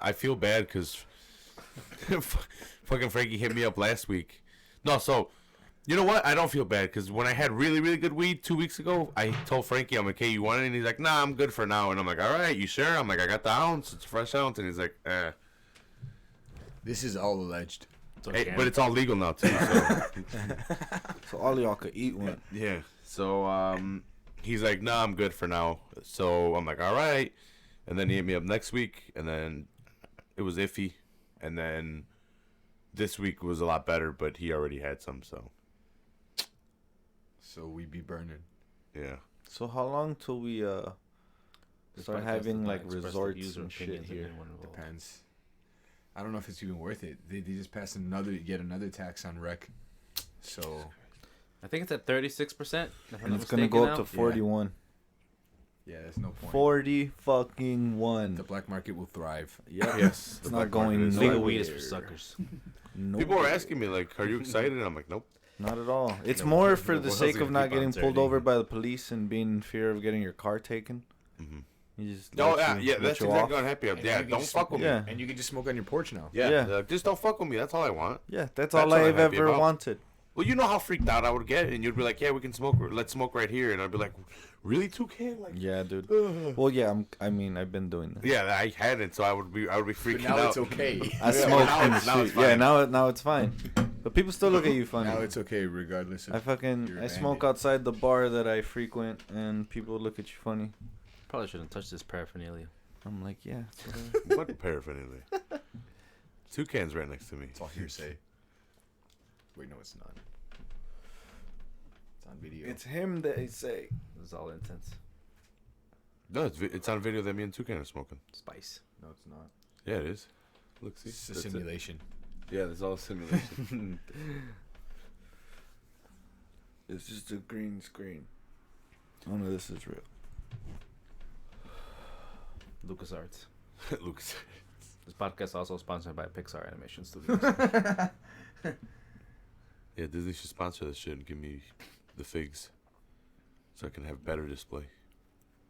I feel bad because fucking Frankie hit me up last week. No, so you know what? I don't feel bad because when I had really, really good weed 2 weeks ago, I told Frankie, I'm like, hey, you want it? And he's like, nah, I'm good for now. And I'm like, all right, you sure? I'm like, I got the ounce. It's a fresh ounce. And he's like, eh. This is all alleged. Hey, but it's all legal now, too. So. So all y'all could eat one. Yeah. So he's like, nah, I'm good for now. So I'm like, all right. And then he hit me up next week, and then it was iffy. And then this week was a lot better, but he already had some, so. So we be burning. Yeah. So how long till we start having like resorts and shit here? Depends. I don't know if it's even worth it. They just passed yet another tax on rec. So I think it's at 36%. And it's gonna go up to 41. yeah, there's no point. 40 fucking one. The black market will thrive. Yeah. Yes. It's not going Legal nowhere. weed is for suckers. People were asking me, like, are you excited? And I'm like, nope. Not at all. It's No, more no, for no, the well, sake how's it of not keep on getting pulled turning? over by the police and being in fear of getting your car taken. Mm-hmm. You just No, let yeah, let that's you exactly off. what I'm happy of. And Yeah, you can don't just- fuck with me. Yeah. And you can just smoke on your porch now. Yeah. Yeah. Like, just don't fuck with me. That's all I want. Yeah, that's That's all what I'm I've happy ever about. wanted. Well, you know how freaked out I would get, and you'd be like, yeah, we can smoke. Let's smoke right here. And I'd be like, really, 2K? Like, Yeah, dude. Well, yeah, I mean, I've been doing that. yeah, I hadn't, so I would be But freaking now out. it's okay. I Yeah, smoke now in the it's street. fine. Yeah, now it's fine. But people still look at you funny. Now it's okay regardless of I your smoke bandit. outside the bar that I frequent, and people look at you funny. Probably shouldn't touch this paraphernalia. I'm like, yeah. it's whatever. What paraphernalia? 2 cans right next to me. It's all hearsay. Wait, no, it's not. It's on video. It's him that they say. This is all intense. No, it's on video that me and 2Can are smoking. Spice. No, it's not. Yeah, it is. Look, see, It's a that's it. simulation. Yeah, there's all simulation. It's just a green screen. Oh no, this is real. LucasArts. Lucas. This podcast is also sponsored by Pixar Animation Studios. Yeah, Disney should sponsor this shit and give me the figs, so I can have better display.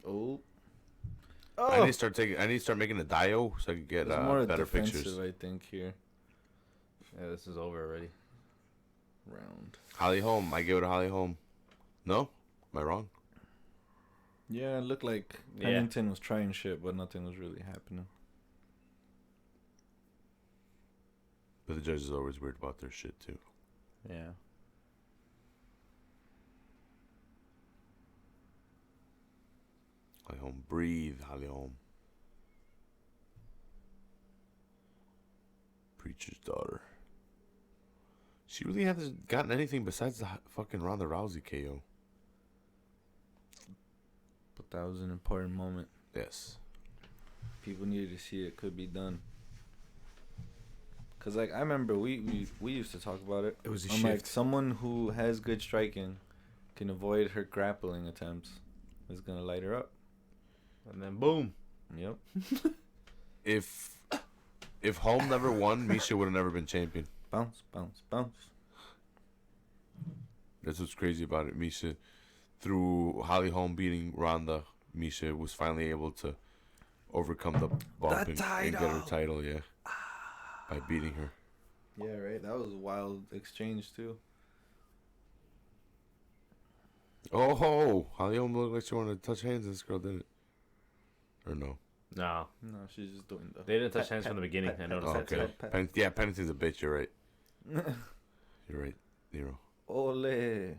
Oh. I need to start making a Dio so I can get It's more better defensive, pictures. I think, here. Yeah, this is over already. Round. Holly Holm, I gave it a Holly Holm. No, am I wrong? Yeah, it looked like Yeah. Pennington was trying shit, but nothing was really happening. But the judges are always weird about their shit too. Yeah. Holly Holm, breathe, Holly Holm. Preacher's daughter. She really hasn't gotten anything besides the fucking Ronda Rousey KO. But that was an important moment. Yes. People needed to see it could be done. Cause like I remember we used to talk about it. It was a I'm shift. like someone who has good striking can avoid her grappling attempts is gonna light her up. And then boom. Yep. If Holm never won, Misha would have never been champion. Bounce, bounce, bounce. That's what's crazy about it. Misha, through Holly Holm beating Ronda, Misha was finally able to overcome the bump and get her title, yeah. By beating her. Yeah, right. That was a wild exchange too. Oh, Holly Holm looked like she wanted to touch hands, and this girl didn't. Or no? No. No, she's just doing the. They didn't touch hands from the beginning. I noticed Oh, that okay. too. Pennington's a bitch, you're right. You're right, Nero. Ole.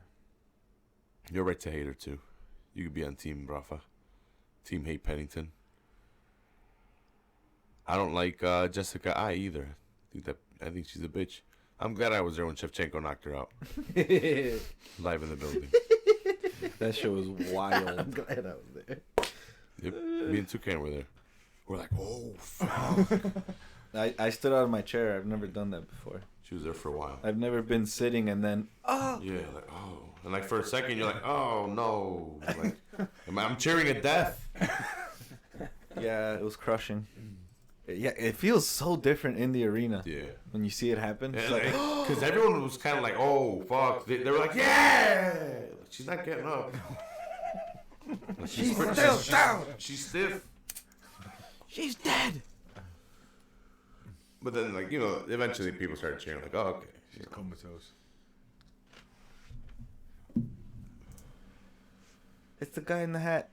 You're right to hate her too. You could be on Team Rafa. Team Hate Pennington. I don't like Jessica I either. I think she's a bitch. I'm glad I was there when Shevchenko knocked her out. Live in the building. That show was wild. I'm glad I was there. Yep. Me and Toucan were there. We're like, oh, fuck. I stood out of my chair. I've never done that before. She was there for a while. I've never been sitting and then, oh. Yeah, like, oh. And like for a second, you're like, oh, no. Like, I'm cheering at death. Yeah, it was crushing. Yeah, it feels so different in the arena. Yeah. When you see it happen. Yeah, It's like, because everyone was kind of like, oh, fuck. They were like, yeah. She's not getting up. Like, she's still down. She's stiff. she's dead. But then, like, you know, eventually people started cheering, like, oh, okay. She's comatose. It's the guy in the hat.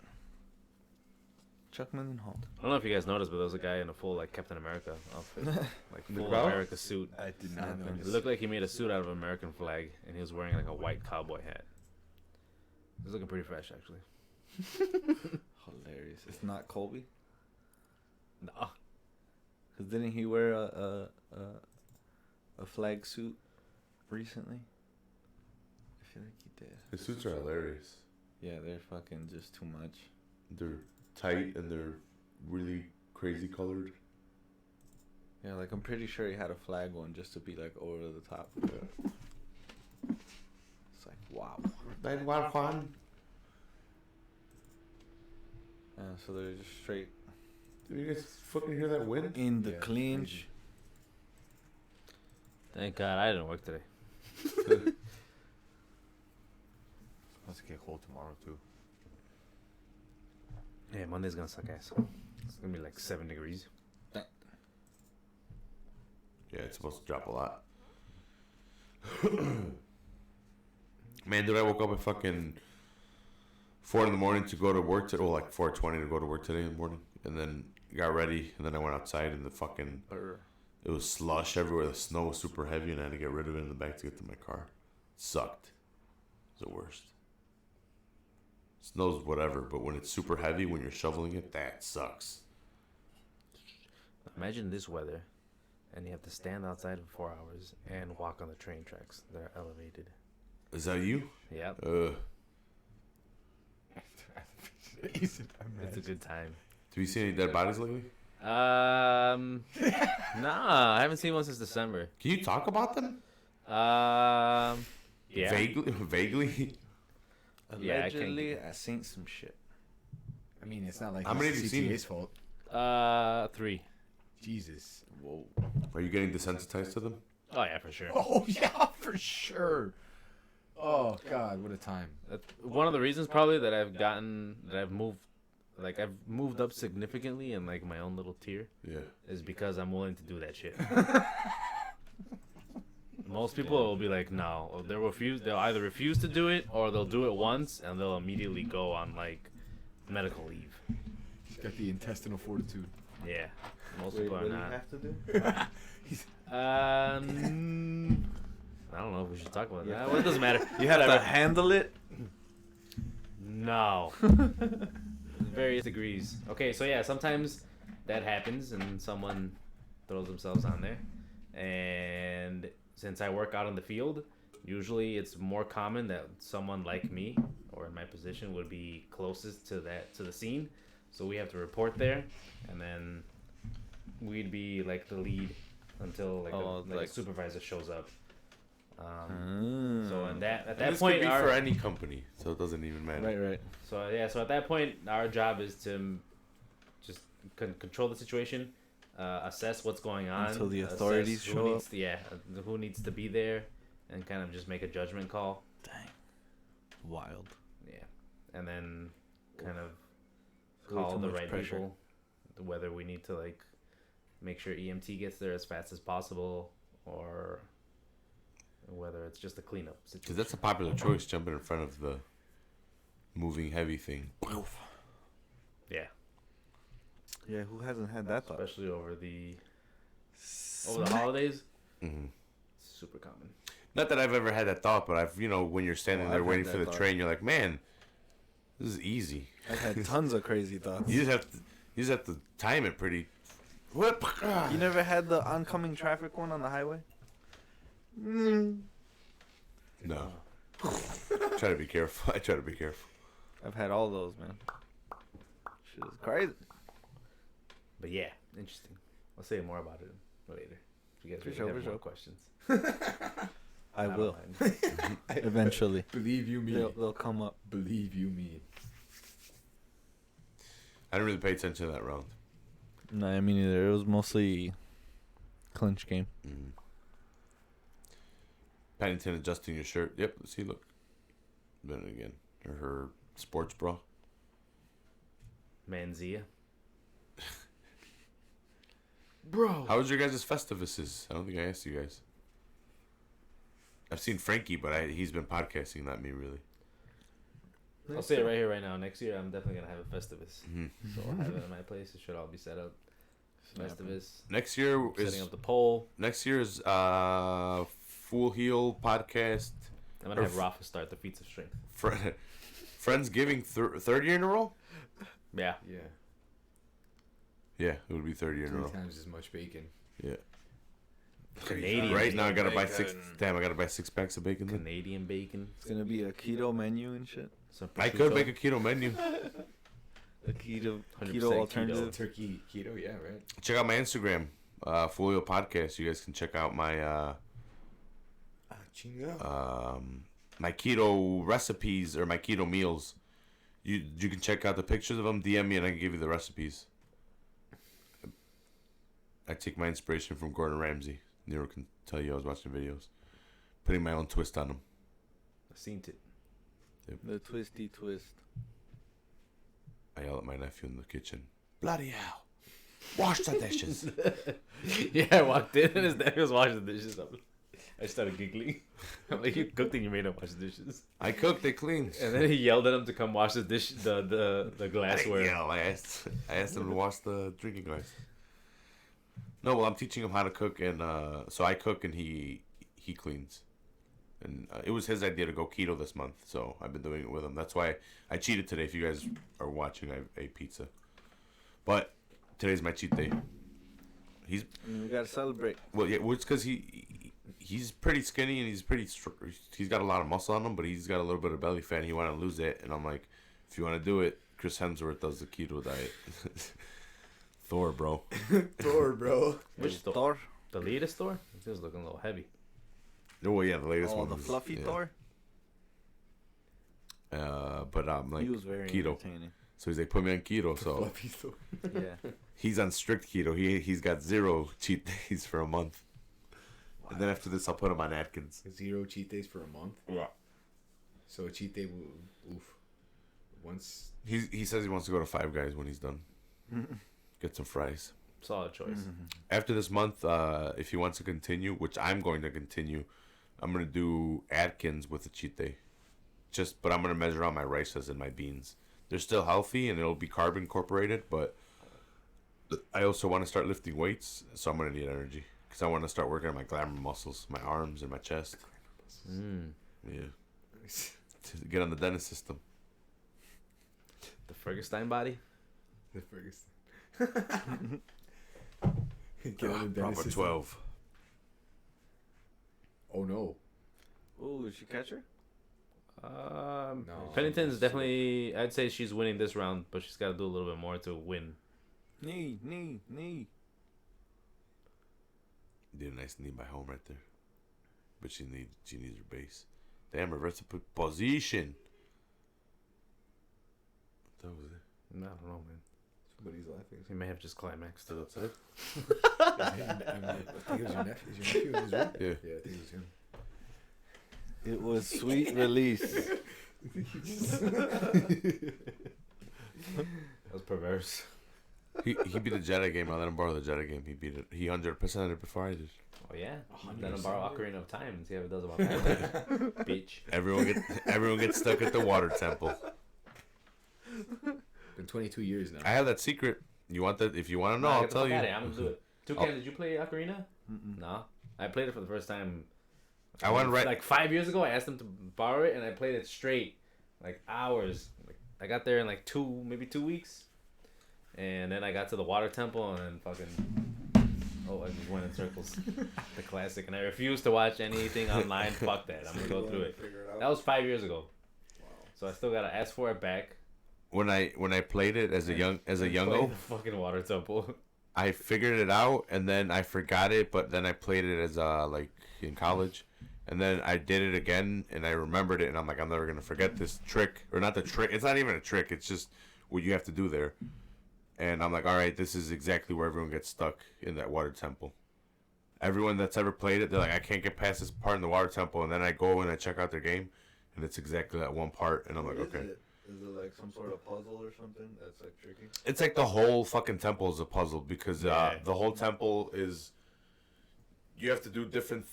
Chuck Mindenhall. I don't know if you guys noticed, but there was a guy in a full like Captain America outfit, like full crowd? America suit. I did not It notice. looked like he made a suit out of an American flag, and he was wearing like a white cowboy hat. He was looking pretty fresh, actually. Hilarious. It's not Colby? Nah. Because didn't he wear a flag suit recently? I feel like he did. The suits are hilarious. Yeah, they're fucking just too much. They're tight and they're really crazy colored. Yeah, like I'm pretty sure he had a flag one just to be like over the top. It's like, wow. Juan. So they're just straight Did you guys fucking hear that wind? in the Yeah, clinch. Thank God I didn't work today. Supposed to get cold tomorrow too. Yeah, Monday's gonna suck ass. It's gonna be like 7 degrees. Yeah, it's supposed to drop a lot. Man, dude, I woke up at fucking 4 in the morning to go to work today. Well, like 4:20 to go to work today in the morning. And then got ready, and then I went outside, and the fucking... It was slush everywhere. The snow was super heavy, and I had to get rid of it in the back to get to my car. It sucked. It was the worst. Snow's whatever, but when it's super heavy, when you're shoveling it, that sucks. Imagine this weather, and you have to stand outside for 4 hours and walk on the train tracks. They're elevated. Is that you? Yep. It's It's a good time. Have you seen any dead bodies lately? Nah, I haven't seen one since December. Can you talk about them? Yeah. Vaguely? Yeah, I Allegedly, I seen some shit. I mean, it's not like How many have you seen? CTA's fault. 3. Jesus. Whoa. Are you getting desensitized to them? Oh yeah, for sure. Oh yeah, for sure. Oh God, what a time. That's one of the reasons probably that I've moved up significantly in like my own little tier Yeah. is because I'm willing to do that shit. Most people will be like, no, they'll either refuse to do it or they'll do it once and they'll immediately go on like medical leave. He's got the intestinal fortitude. Yeah. Most Wait, people what are do you not. have to do? I don't know if we should talk about that. Well, it doesn't matter. You had to handle it? No. Various degrees. Okay, so yeah, sometimes that happens and someone throws themselves on there. And since I work out in the field, usually it's more common that someone like me or in my position would be closest to the scene. So we have to report there, and then we'd be like the lead until like a supervisor shows up. So at that This point, could be for any company, so it doesn't even matter. Right. So yeah, so at that point, our job is to just control the situation, assess what's going on Until the assess authorities who show needs who needs to be there, and kind of just make a judgment call. Dang. Wild. Yeah, and then kind of Way call too the much right pressure. people, whether we need to like make sure EMT gets there as fast as possible, or whether it's just a cleanup Because situation. that's a popular choice, jumping in front of the moving heavy thing. Yeah, Yeah, who hasn't had that thought? especially over the holidays. Mm-hmm. Super common. Not that I've ever had that thought, but I've, when you're standing there I've waiting had for that the thought. train, you're like, man, this is easy. I've had tons of crazy thoughts. You just have to time it pretty. What? You never had the oncoming traffic one on the highway? No. Try to be careful. I try to be careful. I've had all those, man. Shit is crazy. But yeah, interesting. I'll say more about it later. If you guys For really sure, have for more sure. questions. I don't will. mind. Eventually. Believe you me. They'll come up. Believe you me. I didn't really pay attention to that round. No, I mean either. It was mostly clinch game. Mm. Paddington adjusting your shirt. Yep, see, look. Done it again. Or her sports bra. Manzia. Bro. How was your guys' Festivuses? I don't think I asked you guys. I've seen Frankie, but he's been podcasting, not me, really. I'll say it right here, right now. Next year, I'm definitely going to have a Festivus. Mhm. So I'll have it in my place. It should all be set up. Festivus. Next year Setting up the poll. Next year is Full Heel podcast. I'm going to have Rafa start the feats of strength. Friendsgiving third year in a row. Yeah. Yeah. Yeah, it would be third year in a 3 row. times as much bacon. Yeah. Canadian Right now, I gotta buy bacon. 6. Damn, I gotta buy 6 packs of bacon. Then. Canadian bacon. It's gonna be a keto menu and shit. Some I could prosciutto. make a keto menu. A keto 100% keto alternative. Turkey keto, yeah, right. Check out my Instagram, Full Heel Podcast. You guys can check out my my keto recipes or my keto meals. You can check out the pictures of them. DM me and I can give you the recipes. I take my inspiration from Gordon Ramsay. Nero can tell you I was watching videos, putting my own twist on them. I seen it. The twisty twist. I yell at my nephew in the kitchen. Bloody hell! Wash the dishes. Yeah, I walked in and his dad was washing the dishes. I started giggling. I'm like, you cooked and you made him wash the dishes. I cooked. They cleaned. And then he yelled at him to come wash the dish, the I didn't glassware. yell. I asked him to wash the drinking glass. No, well, I'm teaching him how to cook, and so I cook and he cleans. And it was his idea to go keto this month, so I've been doing it with him. That's why I cheated today. If you guys are watching, I ate pizza. But today's my cheat day. He's We gotta celebrate. well, yeah, well, it's because he's pretty skinny and he's got a lot of muscle on him, but he's got a little bit of belly fat. And he want to lose it, and I'm like, if you want to do it, Chris Hemsworth does the keto diet. Thor, bro. Thor, bro. Which store? Thor? The latest store? It was looking a little heavy. Oh yeah, the latest Oh, one. the was- fluffy yeah. Thor? But I'm like He was very keto. entertaining. So he's like, put me on keto. So Fluffy Thor. Yeah. he's on strict keto. He's got 0 cheat days for a month. And then after this, I'll put him on Atkins. 0 cheat days for a month. Yeah. So a cheat day will, oof. Once. He says he wants to go to Five Guys when he's done. Get some fries. Solid choice. After this month, if he wants to continue, which I'm going to continue, I'm going to do Atkins with a cheat day. But I'm going to measure out my rices and my beans. They're still healthy and it'll be carb incorporated, but I also want to start lifting weights, so I'm going to need energy. Because I want to start working on my glamour muscles, my arms and my chest. Yeah. To get on the dentist system. The Fergustein body? The Ferguson. Get on the Proper dentist. 12. Oh no. Ooh, did she catch her? No. Pennington's definitely, I'd say she's winning this round, but she's got to do a little bit more to win. Knee. Did a nice knee by home right there. But she needs her base. Damn, reverse position. That was it. I don't know, man. Somebody's laughing. He may have just climaxed. Still outside? I think it was your nephew. Is your nephew in his room? Yeah. Yeah, I think it was him. It was sweet release. That was perverse. He beat the Jedi game. I let him borrow the Jedi game. He beat it. He 100%ed it before I did. Oh, yeah? Let him borrow Ocarina of Time and see how it does about that. Bitch. Everyone gets stuck at the water temple. Been 22 years now. I have that secret. You want that? If you want to know, Nah, I'll get the tell fuck you. outta here. I'm gonna do it. Toucan, did you play Ocarina? No. I played it for the first time I went right. Like 5 years ago, I asked them to borrow it, and I played it straight, like hours. Like, I got there in like 2 weeks, and then I got to the water temple, and then fucking, I just went in circles. The classic, and I refuse to watch anything online. Fuck that. I'm gonna go through it. That was 5 years ago. Wow. So I still gotta ask for it back. When I played it as a youngo, the fucking water temple. I figured it out, and then I forgot it, but then I played it as like in college. And then I did it again, and I remembered it, and I'm like, I'm never going to forget this trick. Or not the trick. It's not even a trick. It's just what you have to do there. And I'm like, all right, this is exactly where everyone gets stuck in that water temple. Everyone that's ever played it, they're like, I can't get past this part in the water temple. And then I go and I check out their game, and it's exactly that one part. And I'm like, okay. Is it like some sort of puzzle or something that's like tricky? It's like the whole fucking temple is a puzzle because the whole temple is... You have to do different...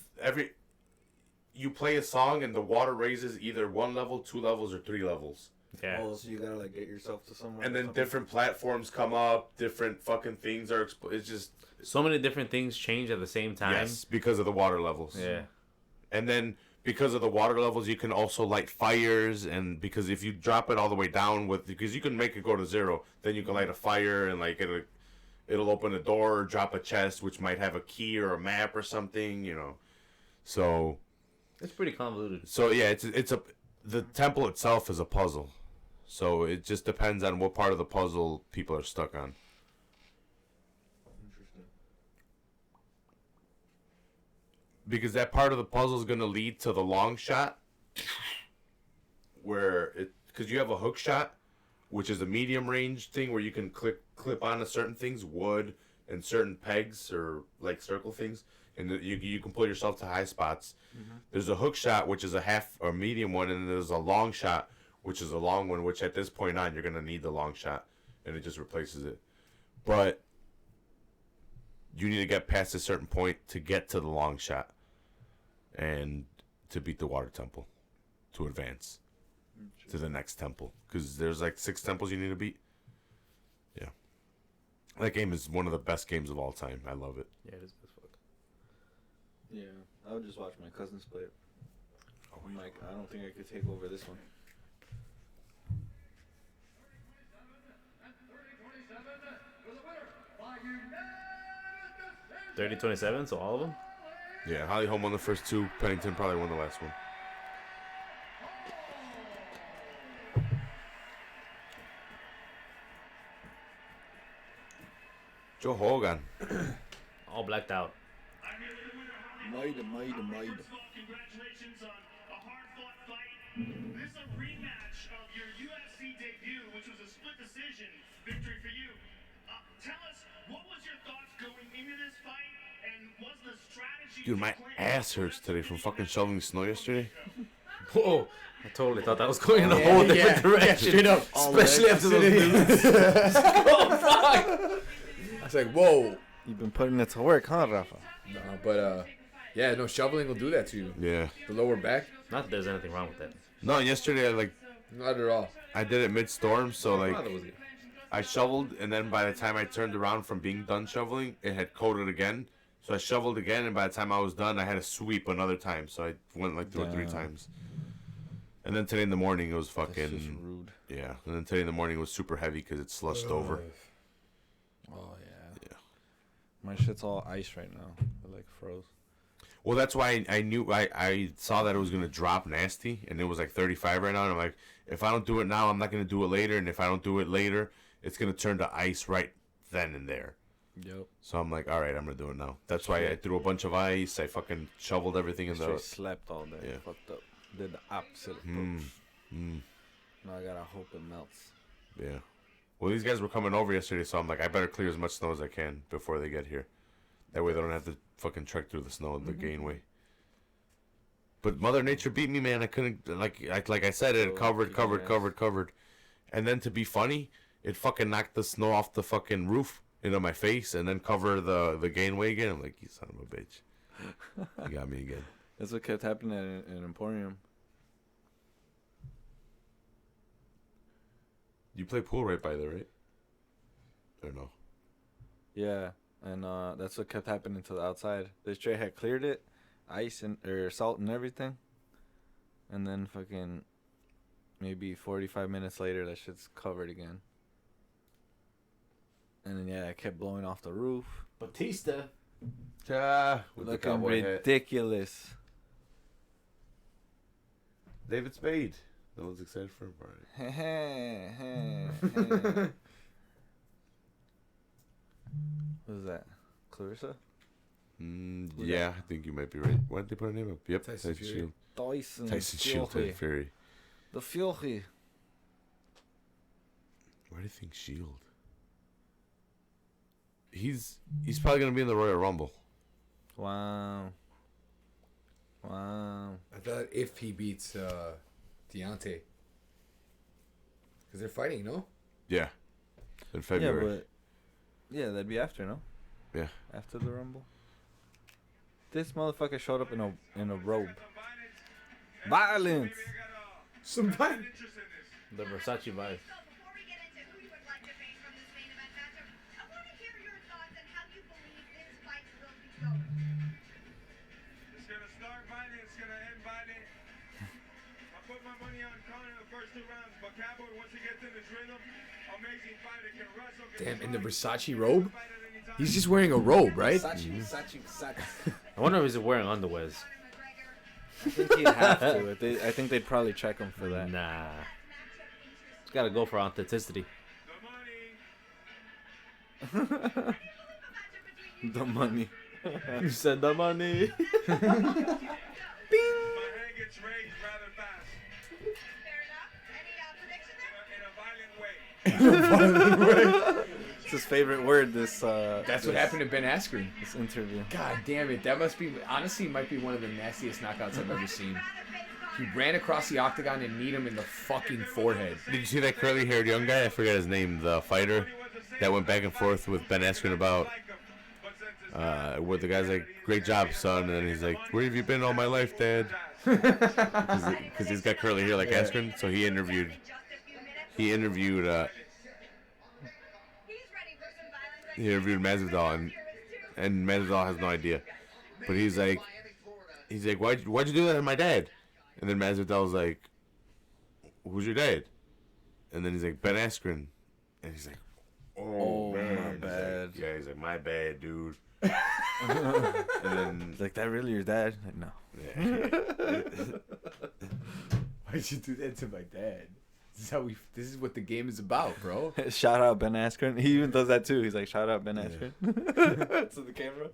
You play a song and the water raises either 1 level, 2 levels, or 3 levels. Yeah. Oh, so you gotta like get yourself to somewhere. And then different platforms come up, different fucking things are. It's just so many different things change at the same time. Yes, because of the water levels. Yeah. And then because of the water levels, you can also light fires, and because if you drop it all the way down because you can make it go to 0, then you can light a fire and like it'll open a door or drop a chest which might have a key or a map or something, So. It's pretty convoluted. So yeah, the temple itself is a puzzle. So it just depends on what part of the puzzle people are stuck on. Interesting. Because that part of the puzzle is going to lead to the long shot, because you have a hook shot, which is a medium range thing where you can clip onto certain things, wood and certain pegs or like circle things. And you can pull yourself to high spots. Mm-hmm. There's a hook shot, which is a half or medium one, and there's a long shot, which is a long one, which at this point on, you're going to need the long shot, and it just replaces it. But you need to get past a certain point to get to the long shot and to beat the water temple, to advance to the next temple. Because there's like 6 temples you need to beat. Yeah. That game is one of the best games of all time. I love it. Yeah, it is. Yeah, I would just watch my cousins play it. I'm like, I don't think I could take over this one. 30-27, so all of them? Yeah, Holly Holm won the first 2. Pennington probably won the last one. Joe Hogan. All blacked out. Congratulations on a hard-fought fight. This is a rematch of your UFC debut, which was a split decision victory for you. Tell us, what was your thoughts going into this fight, and was the strategy... Dude, my ass hurts today from fucking shoveling snow yesterday. Whoa. I totally thought that was going in a whole different direction. Straight up. Especially after those dudes. Oh, fuck. I was like, whoa. You've been putting it to work, huh, Rafa? No, but yeah, no, shoveling will do that to you. Yeah. The lower back? Not that there's anything wrong with that. No, yesterday Not at all. I did it mid-storm, so like Father was good. I shoveled, and then by the time I turned around from being done shoveling, it had coated again. So I shoveled again, and by the time I was done, I had to sweep another time. So I went like 2 or 3 times. And then today in the morning, it was fucking... That's just rude. Yeah, and then today in the morning, it was super heavy because it slushed over. Oh, yeah. Yeah. My shit's all ice right now. It like froze. Well, that's why I knew I saw that it was gonna drop nasty, and it was like 35 right now. And I'm like, if I don't do it now, I'm not gonna do it later, and if I don't do it later, it's gonna turn to ice right then and there. Yep. So I'm like, all right, I'm gonna do it now. That's why I threw a bunch of ice. I fucking shoveled everything in the. Slept all day. Yeah. Fucked up. Did the opposite. Now I gotta hope it melts. Yeah. Well, these guys were coming over yesterday, so I'm like, I better clear as much snow as I can before they get here. That way they don't have to fucking trek through the snow the Gainway. But Mother Nature beat me, man. I couldn't, like I said, it covered. And then to be funny, it fucking knocked the snow off the fucking roof into my face and then cover the Gainway again. I'm like, you son of a bitch. You got me again. That's what kept happening at an Emporium. You play pool right by there, right? Or no? Yeah, and that's what kept happening to the outside. They straight had cleared it. ice or salt and everything. And then fucking maybe 45 minutes later, that shit's covered again. And then, yeah, I kept blowing off the roof. Batista. With the Looking cowboy hat. ridiculous. David Spade. No one's excited for him, right? Who's that? Clarissa? Yeah, I think you might be right. Why did they put her name up? Yep, Tyson Tyson Fury. Shield. Tyson Shield, Tyson Fury. The Fury. Why do you think Shield? He's probably gonna be in the Royal Rumble. Wow. I thought if he beats Deontay. Because they're fighting, no? Yeah. In February. Yeah, but that'd be after, no? Yeah. After the Rumble. This motherfucker showed up in a robe. Violence. Some fight. The Versace vibe. So before we get into who you would like to face from this main event matchup, I want to hear your thoughts on how you believe this fight will be going. It's gonna start violent, it's gonna end violent. I put my money on Conor in the first 2 rounds, but Cowboy, once he gets in his rhythm, amazing fighter, can wrestle. Damn, in the Versace robe? He's just wearing a robe, right? Versace. I wonder if he's wearing underwears. I think he'd have to. I think they'd probably check him for that. Nah. He's got to go for authenticity. The money. You said the money. My hand gets raised rather fast. Fair enough. Any prediction there? In a violent way. It's his favorite word. That's what happened to Ben Askren. This interview. God damn it. That must be, honestly, might be one of the nastiest knockouts I've ever seen. He ran across the octagon and kneed him in the fucking forehead. Did you see that curly-haired young guy? I forget his name. The fighter that went back and forth with Ben Askren about where the guy's like, "Great job, son," and then he's like, "Where have you been all my life, Dad?" Because he's got curly hair like Askren. So he interviewed Masvidal, and Masvidal has no idea. But he's like, why'd you do that to my dad? And then Masvidal's like, who's your dad? And then he's like, Ben Askren. And he's like, oh man, my bad. He's like, my bad, dude. And then He's like, that really your dad? Like, no. Why'd you do that to my dad? This is what the game is about, bro. Shout out Ben Askren. He even does that too. He's like, shout out Ben Askren. To the camera.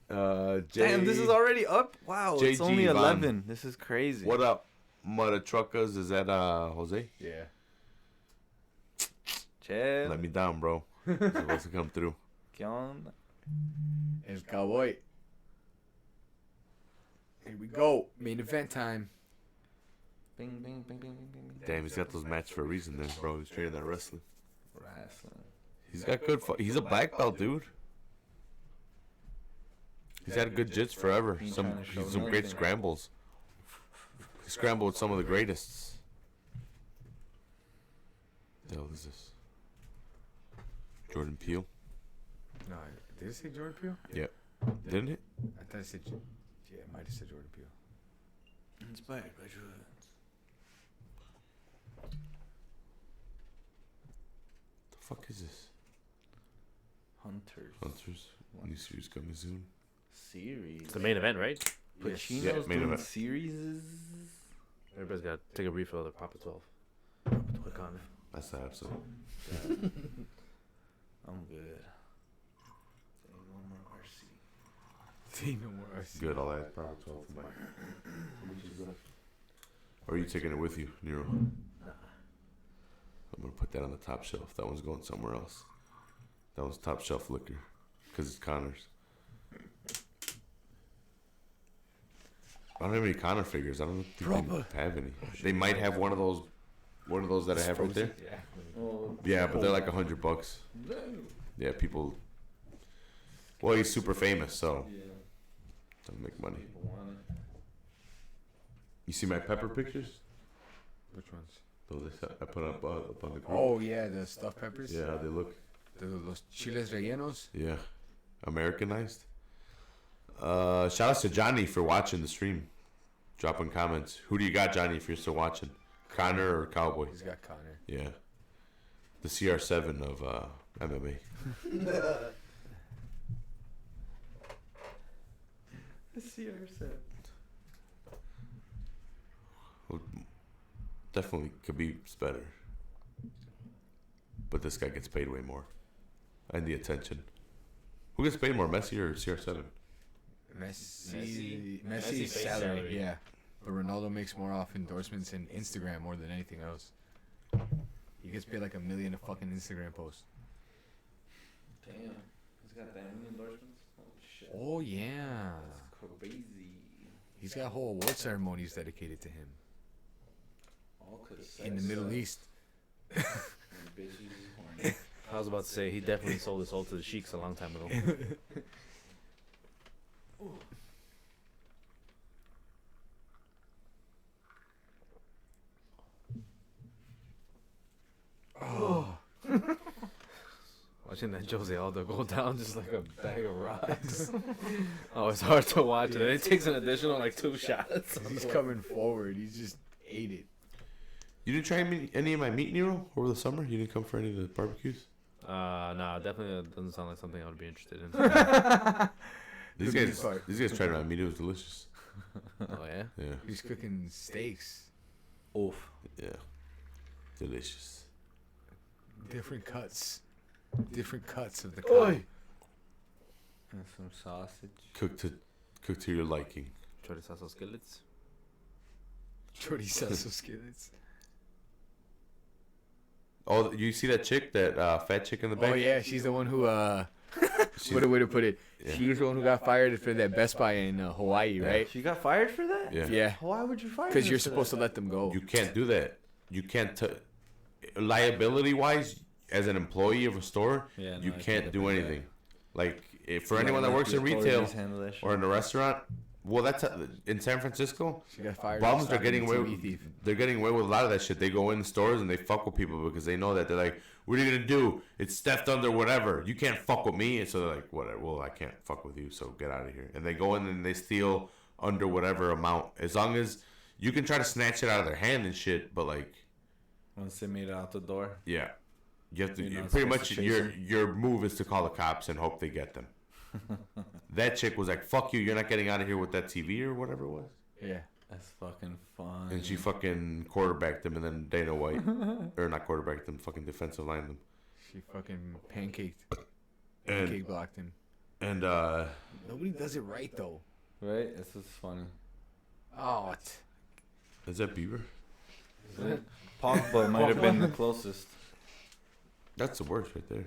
Damn, this is already up. Wow, it's JG only Van. 11. This is crazy. What up, Mother Truckers? Is that Jose? Yeah. Chad. Let me down, bro. He's supposed to come through. ¿Qué onda? El Cowboy. Here we go. Main event time. Bing, bing, bing, bing, bing, bing. Damn, he's got those matches for a reason, then, bro. He's training that wrestling. Wrestling. He's got good. He's a black belt, dude. He's had good jits forever. He Some trying to show great nothing. scrambles. He scrambled with some of the greatest. The hell is this? Jordan Peele? No, did it say Jordan Peele? Yep. Didn't it? I thought it said, yeah, it might have said Jordan Peele. Inspired by Jordan. The fuck is this? Hunters. Hunters. New series coming soon. Series. It's the main event, right? Pacino's Yeah, main doing event. series. Everybody's got to take a refill of their Papa 12. Click on it. That's the episode. I'm good. No more RC. Good, I'll add Power 12 for mine. Or are you taking it with you, Nero? I'm going to put that on the top shelf. That one's going somewhere else. That one's top shelf liquor. Because it's Conor's. I don't have any Conor figures. I don't think they have any. They might have one of those that I have right there. Yeah, but they're like $100. Yeah, people. Well, he's super famous, so doesn't make money. You see my pepper pictures? Which ones? Those I put up on the group. Oh, yeah, the stuffed peppers. Yeah, how they look. Los chiles rellenos. Yeah, Americanized. Shout out to Johnny for watching the stream. Dropping comments. Who do you got, Johnny, if you're still watching? Connor or Cowboy? He's got Conor. Yeah. The CR7 of MMA. Well, definitely Khabib's better. But this guy gets paid way more. And the attention. Who gets paid more, Messi or CR7? Messi's salary, yeah. But Ronaldo makes more off endorsements and Instagram more than anything else. He gets paid like $1 million a fucking Instagram post. Damn. He's got that many endorsements? Holy shit. Oh yeah. That's crazy. He's got whole award ceremonies dedicated to him. All 'cause In the Middle East. I was about to say he definitely sold his soul to the sheiks a long time ago. Oh. Watching that Jose Aldo go down just like a bag of rocks. Oh, it's hard to watch. And then it takes an additional like 2 shots. He's coming forward. He just ate it. You didn't try any of my meat, Nero, over the summer? You didn't come for any of the barbecues? Nah, definitely doesn't sound like something I would be interested in. These guys tried my meat. It was delicious. Oh yeah. Yeah. He's cooking steaks. Oof. Yeah. Delicious. Different cuts of the cow. And some sausage. Cooked to your liking. Chorizo skillets. Chorizo skillets. Oh, you see that chick, that fat chick in the back? Oh yeah, she's the one who She's- what a way to put it. Yeah. She's the one who got fired for that Best Buy in Hawaii, right? She got fired for that? Yeah. Yeah. Why would you fire her Because you're for supposed to that? let them go. You can't do that. You can't. Liability-wise, as an employee of a store, Yeah, no, you I can't think do that's anything. Like, if for Let anyone that the works in authorities retail handle that shit. or in a restaurant, well, that's in San Francisco. She got fired. Bums for are getting away. stopping a TV thief. They're getting away with a lot of that shit. They go in stores and they fuck with people because they know that they're like, "What are you gonna do? It's theft under whatever. You can't fuck with me." And so they're like, "Whatever. Well, I can't fuck with you. So get out of here." And they go in and they steal under whatever amount, as long as you can try to snatch it out of their hand and shit. But like, Once they made it out the door. yeah, you have to. You're not Pretty supposed much, to chase your them? your move is to call the cops and hope they get them. That chick was like, "Fuck you! You're not getting out of here with that TV or whatever it was." Yeah. That's fucking fun. And she fucking quarterbacked them, and then Dana White, or not quarterbacked them, fucking defensive line them. She fucking pancake And blocked him. and Nobody does it right though. Right? This is funny. Oh, is that Bieber? Pogba might have been the closest. That's the worst right there.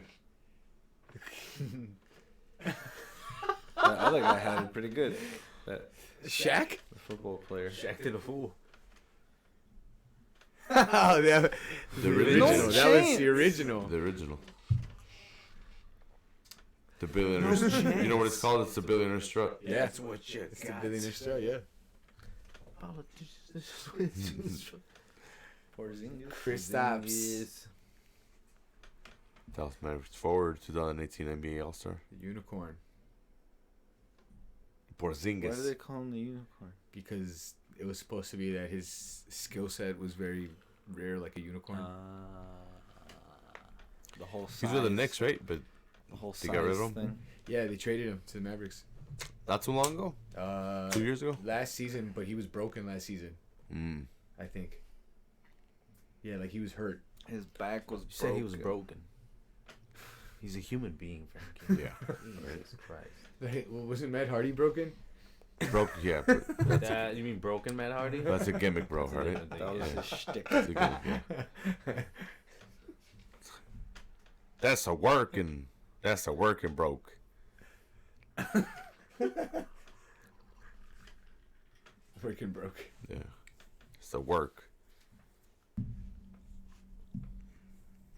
The other guy had it pretty good. That Shaq? the football player. Shaq did a fool. Oh, The original. original. That was the original. The original. The billionaire's. You know what it's called? It's the billionaire's strut. Yeah, that's what you It's the billionaire star, yeah. Porzingis. Kristaps. Dallas Mavericks forward 2018 NBA All Star. The unicorn. Why do they Porzingis. call him the unicorn? Because it was supposed to be that his skill set was very rare, like a unicorn. The whole size. He's with the Knicks, right? But The whole They got rid of size him? thing. Yeah, they traded him to the Mavericks. not too long ago, 2 years ago. Last season, but he was broken last season, Mm. I think. Yeah, like he was hurt. His back was You said he was broken. He's a human being, Frankie. Yeah, Jesus Christ. Like, well, wasn't Matt Hardy broken? broke. Yeah, but You mean broken Matt Hardy? that's a gimmick, bro. That's a Right? different thing, That was yeah. a shtick. That's a gimmick. Yeah. That's a working. That's a working broke. Freaking broke. Yeah, it's the work.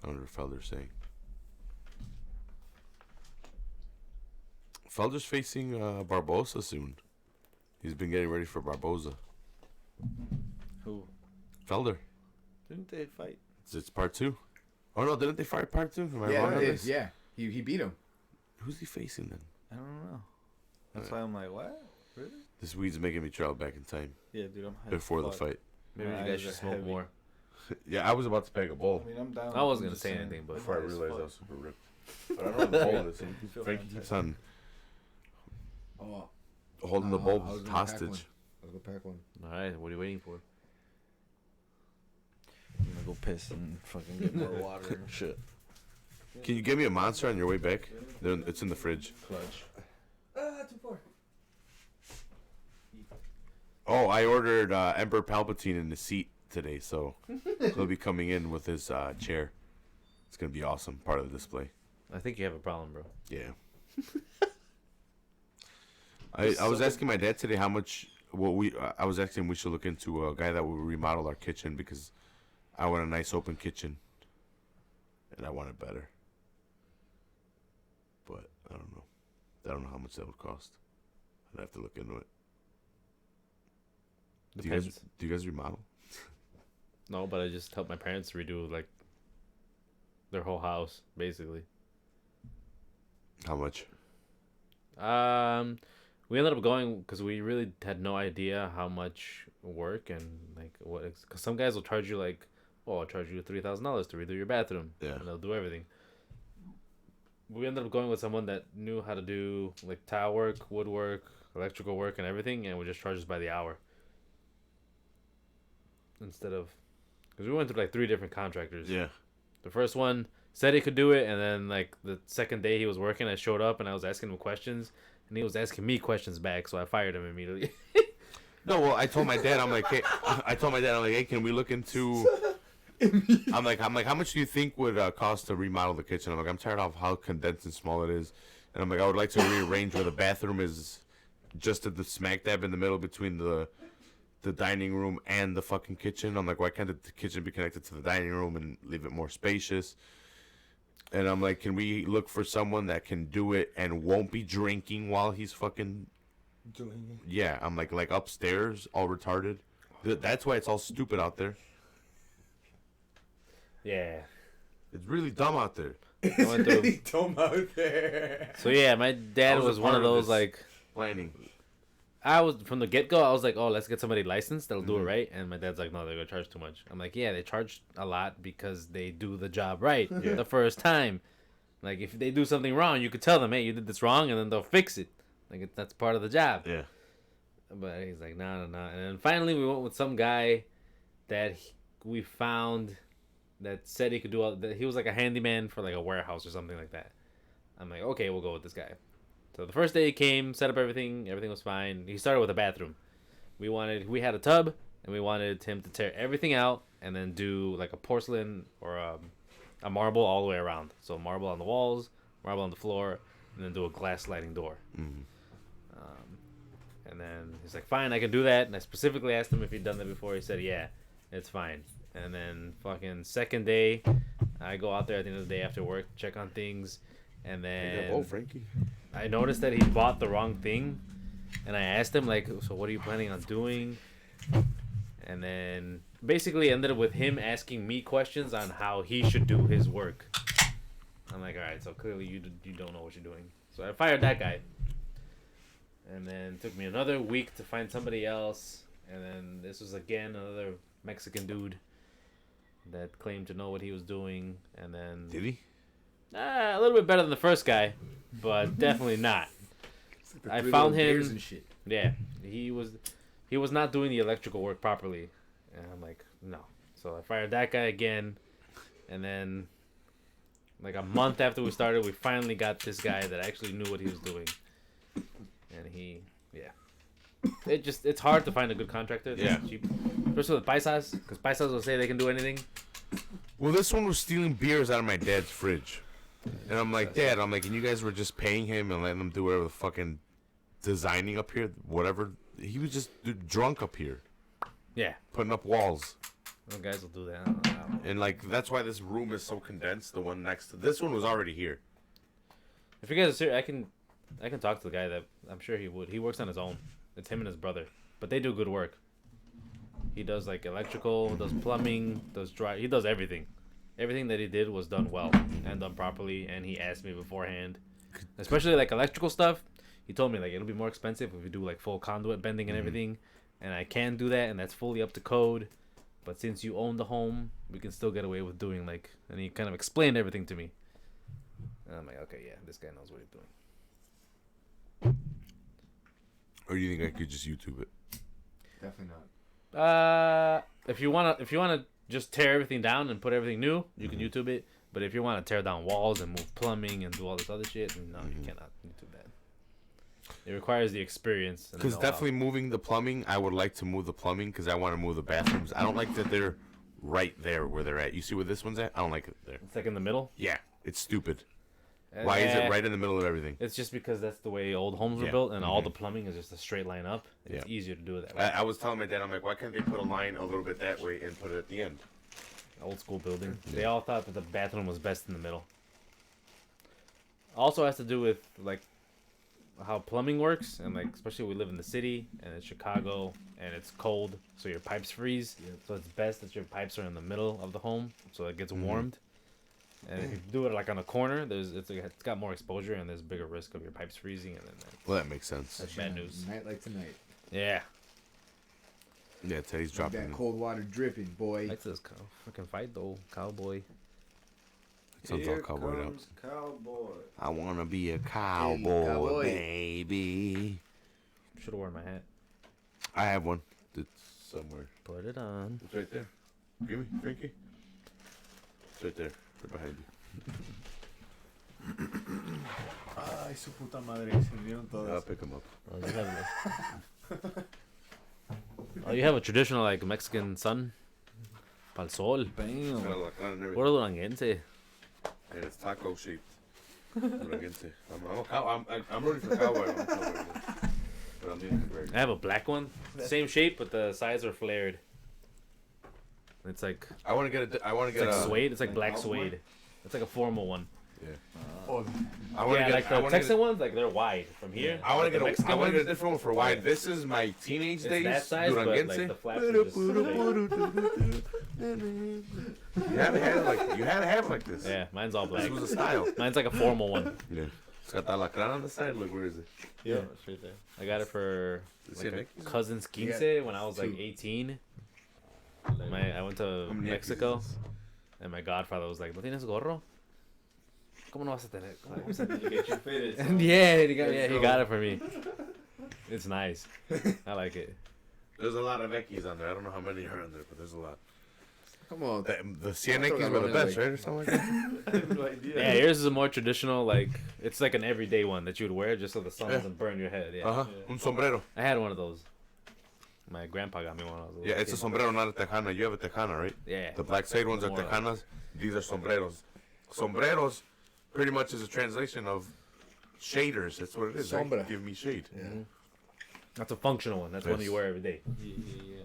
I wonder what Felder's saying. Felder's facing Barbosa soon. He's been getting ready for Barbosa. Who? Felder. Didn't they fight? It's part 2. Oh no, didn't they fight part 2? Am I Yeah, wrong on it this? is. Yeah, he beat him. Who's he facing then? I don't know. That's why I'm like, what? Really? This weed's making me travel back in time Yeah, dude, I'm high before the fuck. fight. Maybe My you guys eyes should are smoke heavy. more. Yeah, I was about to pack a bowl I mean, I'm down. I wasn't I'm gonna just say saying. anything, but before I I'm high as realized I fuck. was super ripped. But I don't know the bowl is. Frankie keeps on Oh, holding the I bowl was gonna pack hostage. one. I'll go pack one. All right, what are you waiting for? I'm gonna go piss and fucking get more water and shit. Can you give me a monster on your way back? It's in the fridge. Clutch. Too far. Oh, I ordered Emperor Palpatine in the seat today, so he'll be coming in with his chair. It's gonna be awesome. Part of the display. I think you have a problem, bro. Yeah. I was asking my dad today how much. I was asking we should look into a guy that will remodel our kitchen because I want a nice open kitchen, and I want it better. But I don't know. I don't know how much that would cost. I'd have to look into it. Depends. Do you guys remodel? No, but I just helped my parents redo like their whole house, basically. How much? We ended up going because we really had no idea how much work and like what. Because some guys will charge you like, oh, I'll charge you $3,000 to redo your bathroom. Yeah. And they'll do everything. We ended up going with someone that knew how to do like tile work, woodwork, electrical work, and everything, and we just charge us by the hour. Instead of, because we went through like 3 different contractors. Yeah. The first one said he could do it, and then like the second day he was working, I showed up and I was asking him questions, and he was asking me questions back, so I fired him immediately. No, well, I told my dad, I'm like, hey, can we look into? I'm like, how much do you think would cost to remodel the kitchen? I'm like, I'm tired of how condensed and small it is, and I'm like, I would like to rearrange where the bathroom is just at the smack dab in the middle between the dining room and the fucking kitchen. I'm like, why can't the kitchen be connected to the dining room and leave it more spacious? And I'm like, can we look for someone that can do it and won't be drinking while he's fucking Doing it. yeah, I'm like upstairs, all retarded. That's why it's all stupid out there. Yeah. It's really dumb out there. I went through- dumb out there. So yeah, my dad I was was a one part of of those this. like, Planning. I was from the get go. I was like, oh, let's get somebody licensed that'll do it Mhm. right. And my dad's like, no, they're gonna charge too much. I'm like, yeah, they charge a lot because they do the job right Yeah. the first time. Like if they do something wrong, you could tell them, hey, you did this wrong, and then they'll fix it. Like that's part of the job. Yeah. But he's like, no. And then finally we went with some guy that we found that said he could do all that. He was like a handyman for like a warehouse or something like that. I'm like, okay, we'll go with this guy. So the first day he came, set up everything was fine. He started with a bathroom. We had a tub, and we wanted him to tear everything out and then do like a porcelain or a marble all the way around. So marble on the walls, marble on the floor, and then do a glass sliding door. Mm-hmm. And then he's like, fine, I can do that. And I specifically asked him if he'd done that before. He said, yeah, it's fine. And then fucking second day, I go out there at the end of the day after work, check on things. And then Frankie. I noticed that he bought the wrong thing. And I asked him, like, so what are you planning on doing? And then basically ended up with him asking me questions on how he should do his work. I'm like, all right, so clearly you don't know what you're doing. So I fired that guy. And then it took me another week to find somebody else. And then this was again another Mexican dude that claimed to know what he was doing. And then Did he? a little bit better than the first guy, but definitely not. I found him. And shit. Yeah, he was not doing the electrical work properly, and I'm like, no. So I fired that guy again, and then like a month after we started, we finally got this guy that actually knew what he was doing, and it's hard to find a good contractor. That's Yeah. cheap, especially with paisas, because paisas will say they can do anything. Well, this one was stealing beers out of my dad's fridge. And I'm like, Dad, and you guys were just paying him and letting him do whatever the fucking designing up here, whatever. He was just drunk up here, Yeah, putting up walls. those guys will do that. I don't know. And, that's why this room is so condensed. The one next to this one was already here. If you guys are serious, I can talk to the guy that I'm sure he would. He works on his own. It's him and his brother, but they do good work. He does like electrical, does plumbing, does dry. He does everything. Everything that he did was done well and done properly. And he asked me beforehand, especially like electrical stuff. he told me like it'll be more expensive if we do like full conduit bending and everything, and I can do that, and that's fully up to code. But since you own the home, we can still get away with doing like, and he kind of explained everything to me. And I'm like, okay, yeah, this guy knows what he's doing. Or do you think I could just YouTube it? Definitely not. If you wanna just tear everything down and put everything new, you can YouTube it. But if you want to tear down walls and move plumbing and do all this other shit, no, you cannot YouTube that. It requires the experience. Because definitely moving the plumbing, I would like to move the plumbing because I want to move the bathrooms. I don't like that they're right there where they're at. You see where this one's at? I don't like it there. It's like in the middle. Yeah, it's stupid. Why is it right in the middle of everything? It's just because that's the way old homes were built, and all the plumbing is just a straight line up. It's easier to do it that way. I was telling my dad, I'm like, why can't they put a line a little bit that way and put it at the end? Old school building. They all thought that the bathroom was best in the middle. Also has to do with like how plumbing works, and like especially we live in the city and it's Chicago and it's cold, so your pipes freeze. So it's best that your pipes are in the middle of the home, so it gets warmed. And if you do it like on a corner, it's got more exposure and there's a bigger risk of your pipes freezing, and then Well, that makes sense. that's bad news. Night like tonight. Yeah, Yeah, Teddy's Like dropping. that cold water dripping, boy. like this freaking fight though, Cowboy. Sounds all cowboyed up. Cowboy. I want to be a cowboy, cowboy. baby. Should have worn my hat. I have one. It's somewhere. Put it on. It's right there. Give me, Frankie. It's right there. Right behind you. Ay, su puta madre. Se vieron I'll todas. pick him up. Oh, you have a traditional like Mexican sun. Pal sol. It's got a Bam. lacran and everything. Puro duranguense. And it's taco shaped. Duranguense. I'm ready for cowboy. I'm a cowboy. But I'm needing McGregor. I have a black one. Same shape, but the sides are flared. It's like I want to get a. I want to it's get like a. suede. It's like black Cowboy? suede. It's like a formal one. Oh, I want to Yeah, get. like I the wanna Texan get, ones, like they're wide from here. I want Like to the get a. Mexican I want to get a ones, different one for wide. This is my teenage it's days. that size, but like Duranguense. the flaps are just straight. You haven't had it like. You had to have it like this. Yeah, mine's all black. This was a style. Mine's like a formal one. Yeah. It's got that lacran on the side. Look, where is it? Yeah, it's right there. I got it for Is like it a cousin's quince when I was like 18. I went to How many Mexico, X's is and my godfather was like, ¿No tienes gorro? ¿Cómo no vas a tener? Yeah, Yeah, he got it for me. It's nice. I like it. There's a lot of Ekis on there. I don't know how many are on there, but there's a lot. come on. The 100 Ekis were the best, right? Or something like that? I have no idea. Yeah, yours is a more traditional, like, it's like an everyday one that you would wear just so the sun Yeah. doesn't burn your head. Yeah. Uh-huh. Un sombrero. I had one of those. My grandpa got me one of those. Yeah, it's a sombrero, not a tejana. You have a tejana, right? Yeah. The black side ones are More like- tejanas. These are sombreros. Sombreros pretty much is a translation of shaders. That's what it is. Sombra. Right? Give me shade. That's a functional one. That's one Yes. you wear every day. Yeah.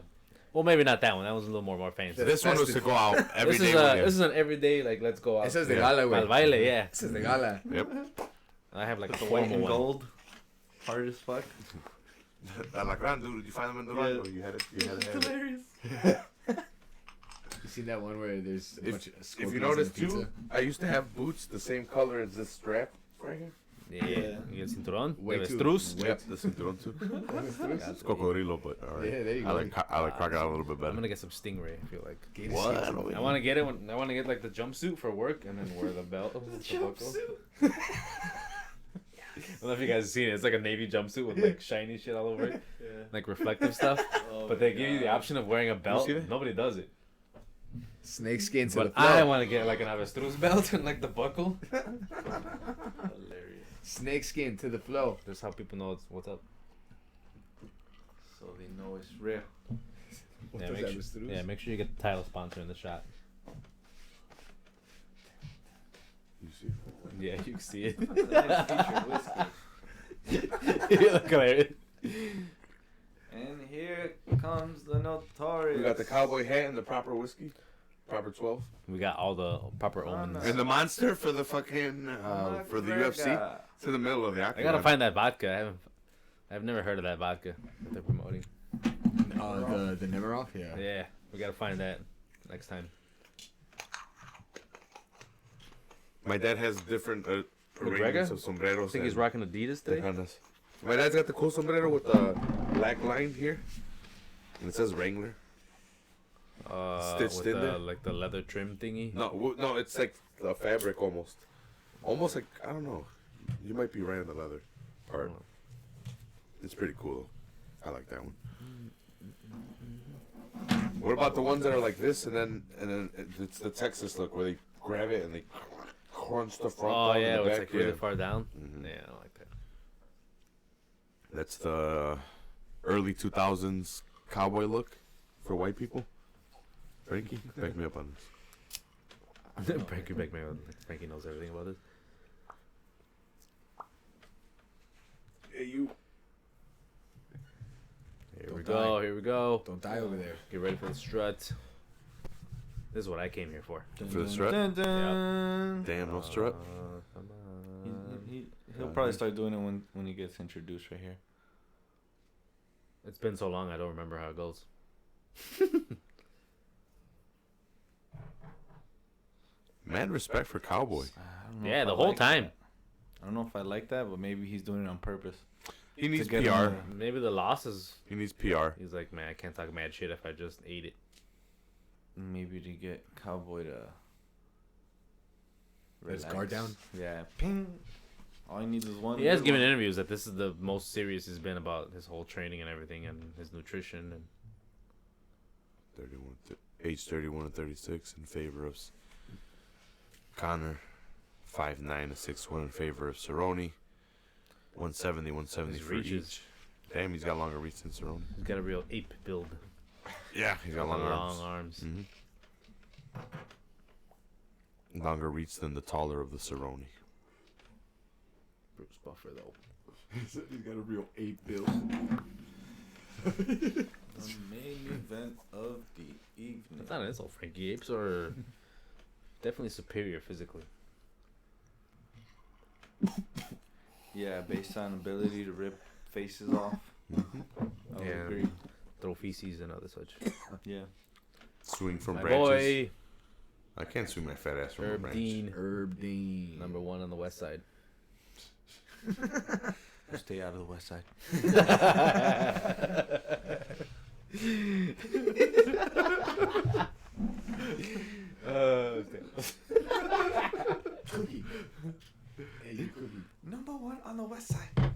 Well, maybe not that one. That one's a little more fancy. This one was to go out every This day. is this is an everyday, like, let's go out. Ese es de Yeah. gala, Al güey. baile, yeah. Ese es de gala. Yep. I have like a The white formal and one. gold. Hard as fuck. That lacran, dude. Did you find them in the Yeah. rock? You had it. You had it. Hilarious. You seen that one where there's a bunch of If scorpions you in notice the pizza? too, I used to have boots the same color as this strap right here. Yeah. You get cinturón. Way De too- avestruz. way- Yep, the cinturón too. It's cocodrilo, but alright. Yeah, there you I go. like I like crocodile a little bit I'm better. gonna get some stingray. I feel like. Gator What? skins. I want to get it when I want to get like the jumpsuit for work and then wear the belt. The buckle. I don't know if you guys have seen it. It's like a navy jumpsuit with like shiny shit all over it, Yeah. like reflective stuff. Oh But my they give you the God. option of wearing a belt. see that? Nobody does it. Snake skin to But the I floor. want to get like an avestruz belt and like the buckle. Hilarious. Snake skin to the flow. That's how people know what's up. So they know it's real. Yeah, does make sure, avestruz? yeah, make sure you get the title sponsor in the shot. You see? Yeah, you can see it. Nice featured whiskey. You look hilarious. And here comes the notorious. We got the cowboy hat and the proper whiskey, proper 12, We got all the proper omens. and the monster for the fucking for the UFC. McGregor. It's in the middle of the I octagon. gotta find that vodka. I've never heard of that vodka that they're promoting. The Nemiroff, yeah. Yeah, we gotta find that next time. My dad has different arrangements of I sombreros. think he's and rocking Adidas today. tejanas. My dad's got the cool sombrero with the black line here, and it says Wrangler. Stitched with in the, there? like the leather trim thingy. No, it's like the fabric almost like I don't know. You might be right on the leather part. It's pretty cool. I like that one. What about the ones that are like this, and then it's the Texas look where they grab it and they crunch the front. Oh down yeah, and the it's back, like really far down. Mhm. Yeah, I don't like that. That's the early 2000s cowboy look for white people. Frankie, back me up on this. Frankie knows everything about it. Hey, you. Here Don't we die. go. Here we go. Don't die over there. Get ready for the strut. This is what I came here for. For the strut? Dun, dun. Damn, no strut. Come He- on. He'll probably start doing it when he gets introduced right here. It's been so long, I don't remember how it goes. Mad respect for Cowboy. I don't know Yeah, if the I whole like time. that. I don't know if I like that, but maybe he's doing it on purpose. He needs get PR. him Maybe the losses. He needs PR. He's like, man, I can't talk mad shit if I just ate it. Maybe to get Cowboy to Let his relax. guard down? Yeah, ping. All he needs is one. He has good given one. interviews that this is the most serious he's been about his whole training and everything and his nutrition and 31 to 36 in favor of Conor. 5'9" to 6'1" in favor of Cerrone. 170, 170 His for reaches. each. Damn, he's got longer reach than Cerrone. he's got a real ape build. Yeah, he's got longer arms. Long arms. Longer reach than the taller of the Cerrone. Bruce Buffer though. He's got a real ape build. The main event of the evening. That's not an insult, Frankie. Apes are definitely superior physically. Yeah, based on ability to rip faces off. I would Yeah. agree. Throw feces and other such. Yeah. Swing from My branches. boy, I can't swing my fat ass from a Herb branch. Dean, Herb Dean. number 1 on the west side. Stay out of the west side. Number 1 on the west side.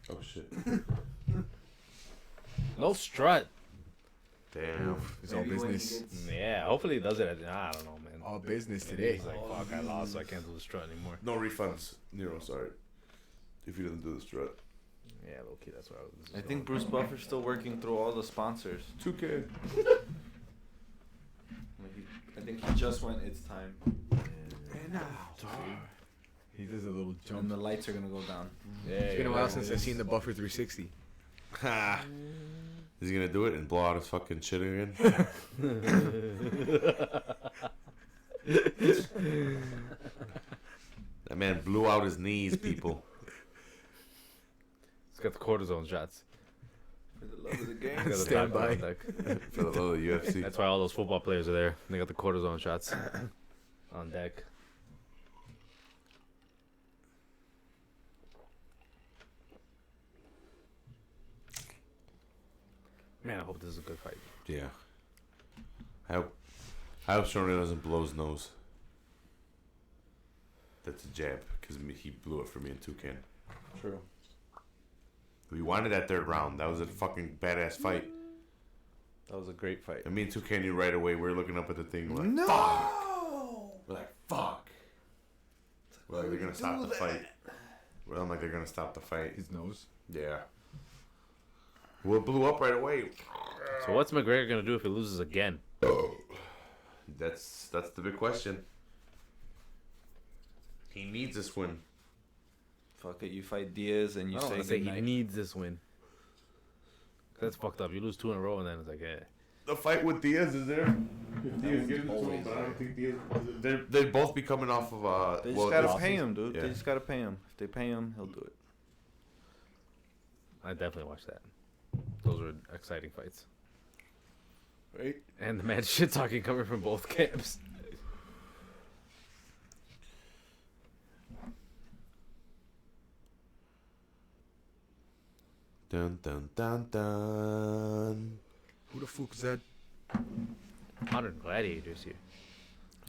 Oh shit. No strut. Damn. It's all business. Yeah, hopefully he does it. I don't know, man. All business today. He's like, fuck, I lost, so I can't do the strut anymore. No refunds. Nero, sorry. If he doesn't do the strut. Yeah, low key, that's where I was. I think Bruce Buffer's still working through all the sponsors. 2K. I think he just went, it's time. And now. He does a little And jump. the lights are going to go down. Yeah, It's been a while since I've seen the Buffer 360. Ha! Is he gonna do it and blow out his fucking shit again? That man blew out his knees, people. He's got the cortisone shots. For the love of the game. He's got the Stand doctor by. on deck. For the love of the UFC. That's why all those football players are there. They got the cortisone shots on deck. Man, I hope this is a good fight. Yeah. I hope Cerrone doesn't blow his nose. That's a jab, because he blew it for me in Toucan. True. We wanted that third round. That was a fucking badass fight. That was a great fight. And me and Toucan knew right away. We were looking up at the thing. We're like, No! fuck. We're like, fuck. We're like, they're going to stop the fight. Well, I'm like, they're going to stop the fight. His nose. Yeah. Well, it blew up right away. So what's McGregor gonna do if he loses again? That's the big question. He needs this win. Fuck it, you fight Diaz and you I don't say want to say he goodnight. needs this win. That's fucked up. You lose 2 in a row and then it's like, eh. The fight with Diaz is there. If Diaz gives it to him, but I don't think Diaz. They'd both be coming off of They just well, gotta losses. pay him, dude. Yeah. They just gotta pay him. If they pay him, he'll do it. I definitely watched that. Those were exciting fights. Right? And the mad shit talking coming from both camps. Dun dun dun dun. Who the fuck is that? Modern gladiators here.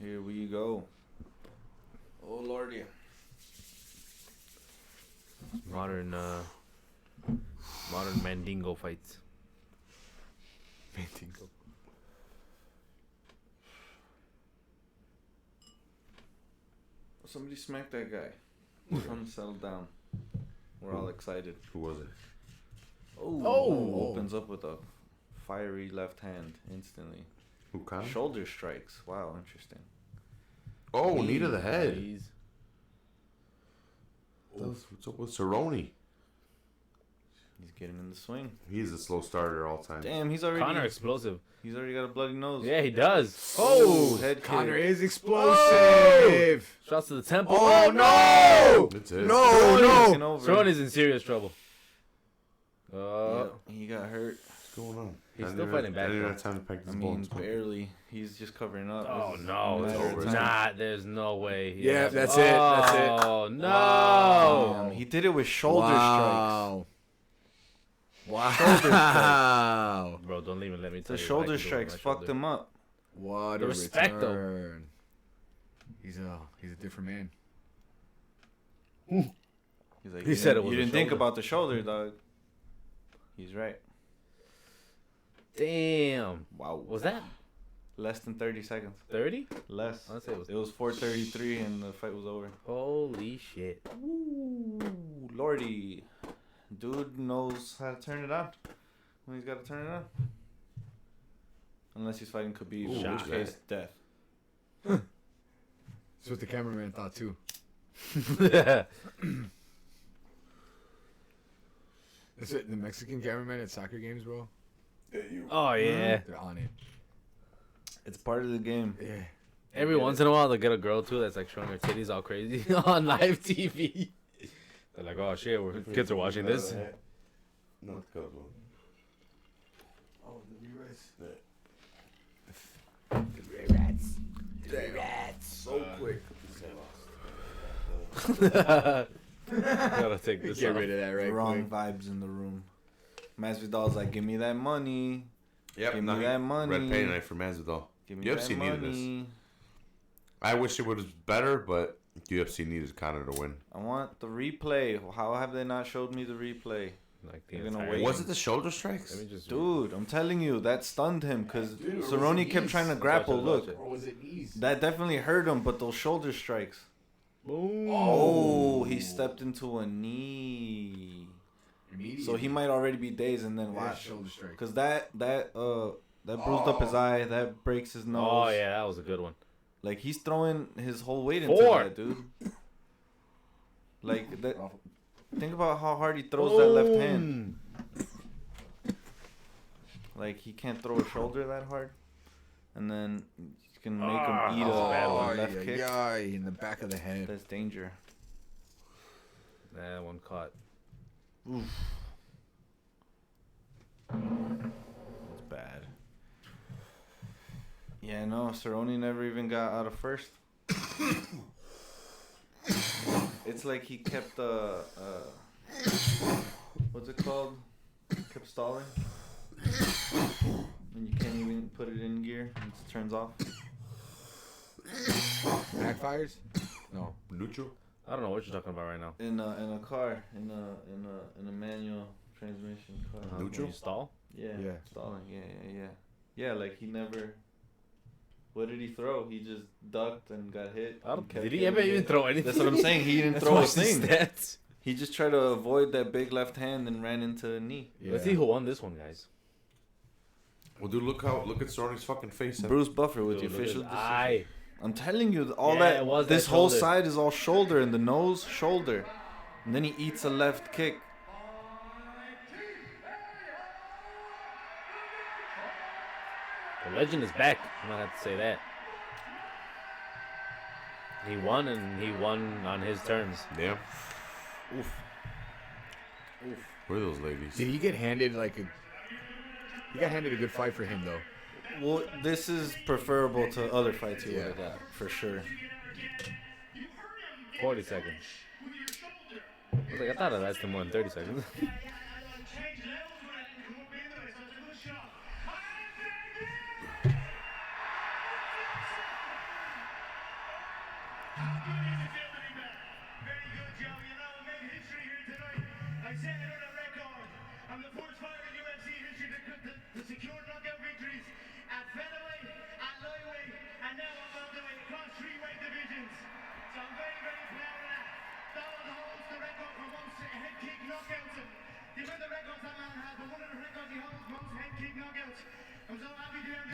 Here we go. Oh lordy. Modern Mandingo fights. Mandingo. Somebody smack that guy. Come settle down. We're all excited. Who was it? Oh! Opens up with a fiery left hand instantly. Who, Conor? Shoulder strikes. Wow, interesting. Oh, knee to the head. Jeez. What's up with Cerrone? He's getting in the swing. He's a slow starter all time. Damn, he's already Explosive. He's already got a bloody nose. Yeah, he does. Oh, head Conor kick. is explosive. Shots to the temple. Oh no! That's it. Taking over. Cerrone is in serious trouble. Yeah, he got hurt. What's going on? He's still fighting back, I didn't though. have time to pack I this mean, ball. barely. He's just covering up. Oh It's no, a it's matter of over. time. not. There's no way. He Yeah, has- that's it, that's it. Oh no! Damn, he did it with shoulder Wow. strikes. Wow. Bro, don't even let me tell The you. shoulder strikes fucked him up. What The a respect, though. return. He's a different man. He's like, He you said didn't- it was You a didn't think shoulder. about the shoulder, dog. He's right. Damn. Wow. Was that Less than 30 seconds. 30? Less. I'd say it was. It was 4:33 and the fight was over. Holy shit. Ooh, lordy. Dude knows how to turn it on when he's got to turn it on. Unless he's fighting Khabib, in Shot. which case, death. That's what the cameraman thought too. That's it. The Mexican cameraman at soccer games, bro. Oh yeah. They're on it. It's part of the game. Yeah. Every once in a while, they get a girl too that's like showing her titties all crazy on live TV. They're like, "Oh shit, kids are watching this." No, it's good. Oh, the rats. So quick. Gotta take this Get off. rid of that right Wrong quick. vibes in the room. Masvidal's like, give me that money. Yep, Give no, me that money. Red pay tonight for Masvidal. Give me UFC that needed money. I wish it was better, but UFC needed Conor to win. I want the replay. How have they not showed me the replay? Like the You're gonna entire wait. Was it the shoulder strikes? Let me just Dude, I'm telling you, that stunned him because Dude, Cerrone it kept was trying to knees. grapple. Watch it, Look, watch it. Or was it knees? that definitely hurt him, but those shoulder strikes. Boom. Oh, he stepped into a knee. Immediately. So he might already be dazed and then Yeah, watch. shoulder strike. Because that bruised up his eye, that breaks his nose. Oh yeah, that was a good one. Like he's throwing his whole weight into Four. that, dude. Like that. Think about how hard he throws that left hand. Like he can't throw a shoulder that hard, and then you can make him eat that was a bad a one. left kick. In the back of the head. That's danger. That one caught. That's bad. Yeah, no, Cerrone never even got out of first. It's like he kept what's it called? Kept stalling. And you can't even put it in gear. It just turns off. Backfires? No. Neutral? I don't know what you're talking about right now. In a car, in a manual transmission car. Neutral? When you stall? Yeah. Yeah. Stalling. Yeah. Yeah, like he never. What did he throw? He just ducked and got hit. and kept Did he getting ever even hit. throw anything? That's what I'm saying. He didn't Let's throw a watch the thing. stats. He just tried to avoid that big left hand and ran into a knee. Yeah. Let's see who won this one, guys. Well, dude, look at Cerrone's fucking face. Bruce Buffer with Dude, the look official at- decision. Aye. I'm telling you, all Yeah, it was this that whole shoulder. side is all shoulder, and the nose, shoulder. And then he eats a left kick. The legend is back. I'm gonna have to say that. He won, and he won on his terms. Yeah. Oof. Where are those ladies? Did he get handed He got handed a good fight for him though. Well, this is preferable to other fights he Yeah. would have got, for sure. 40 seconds. I was like, I thought it lasted more than 30 seconds.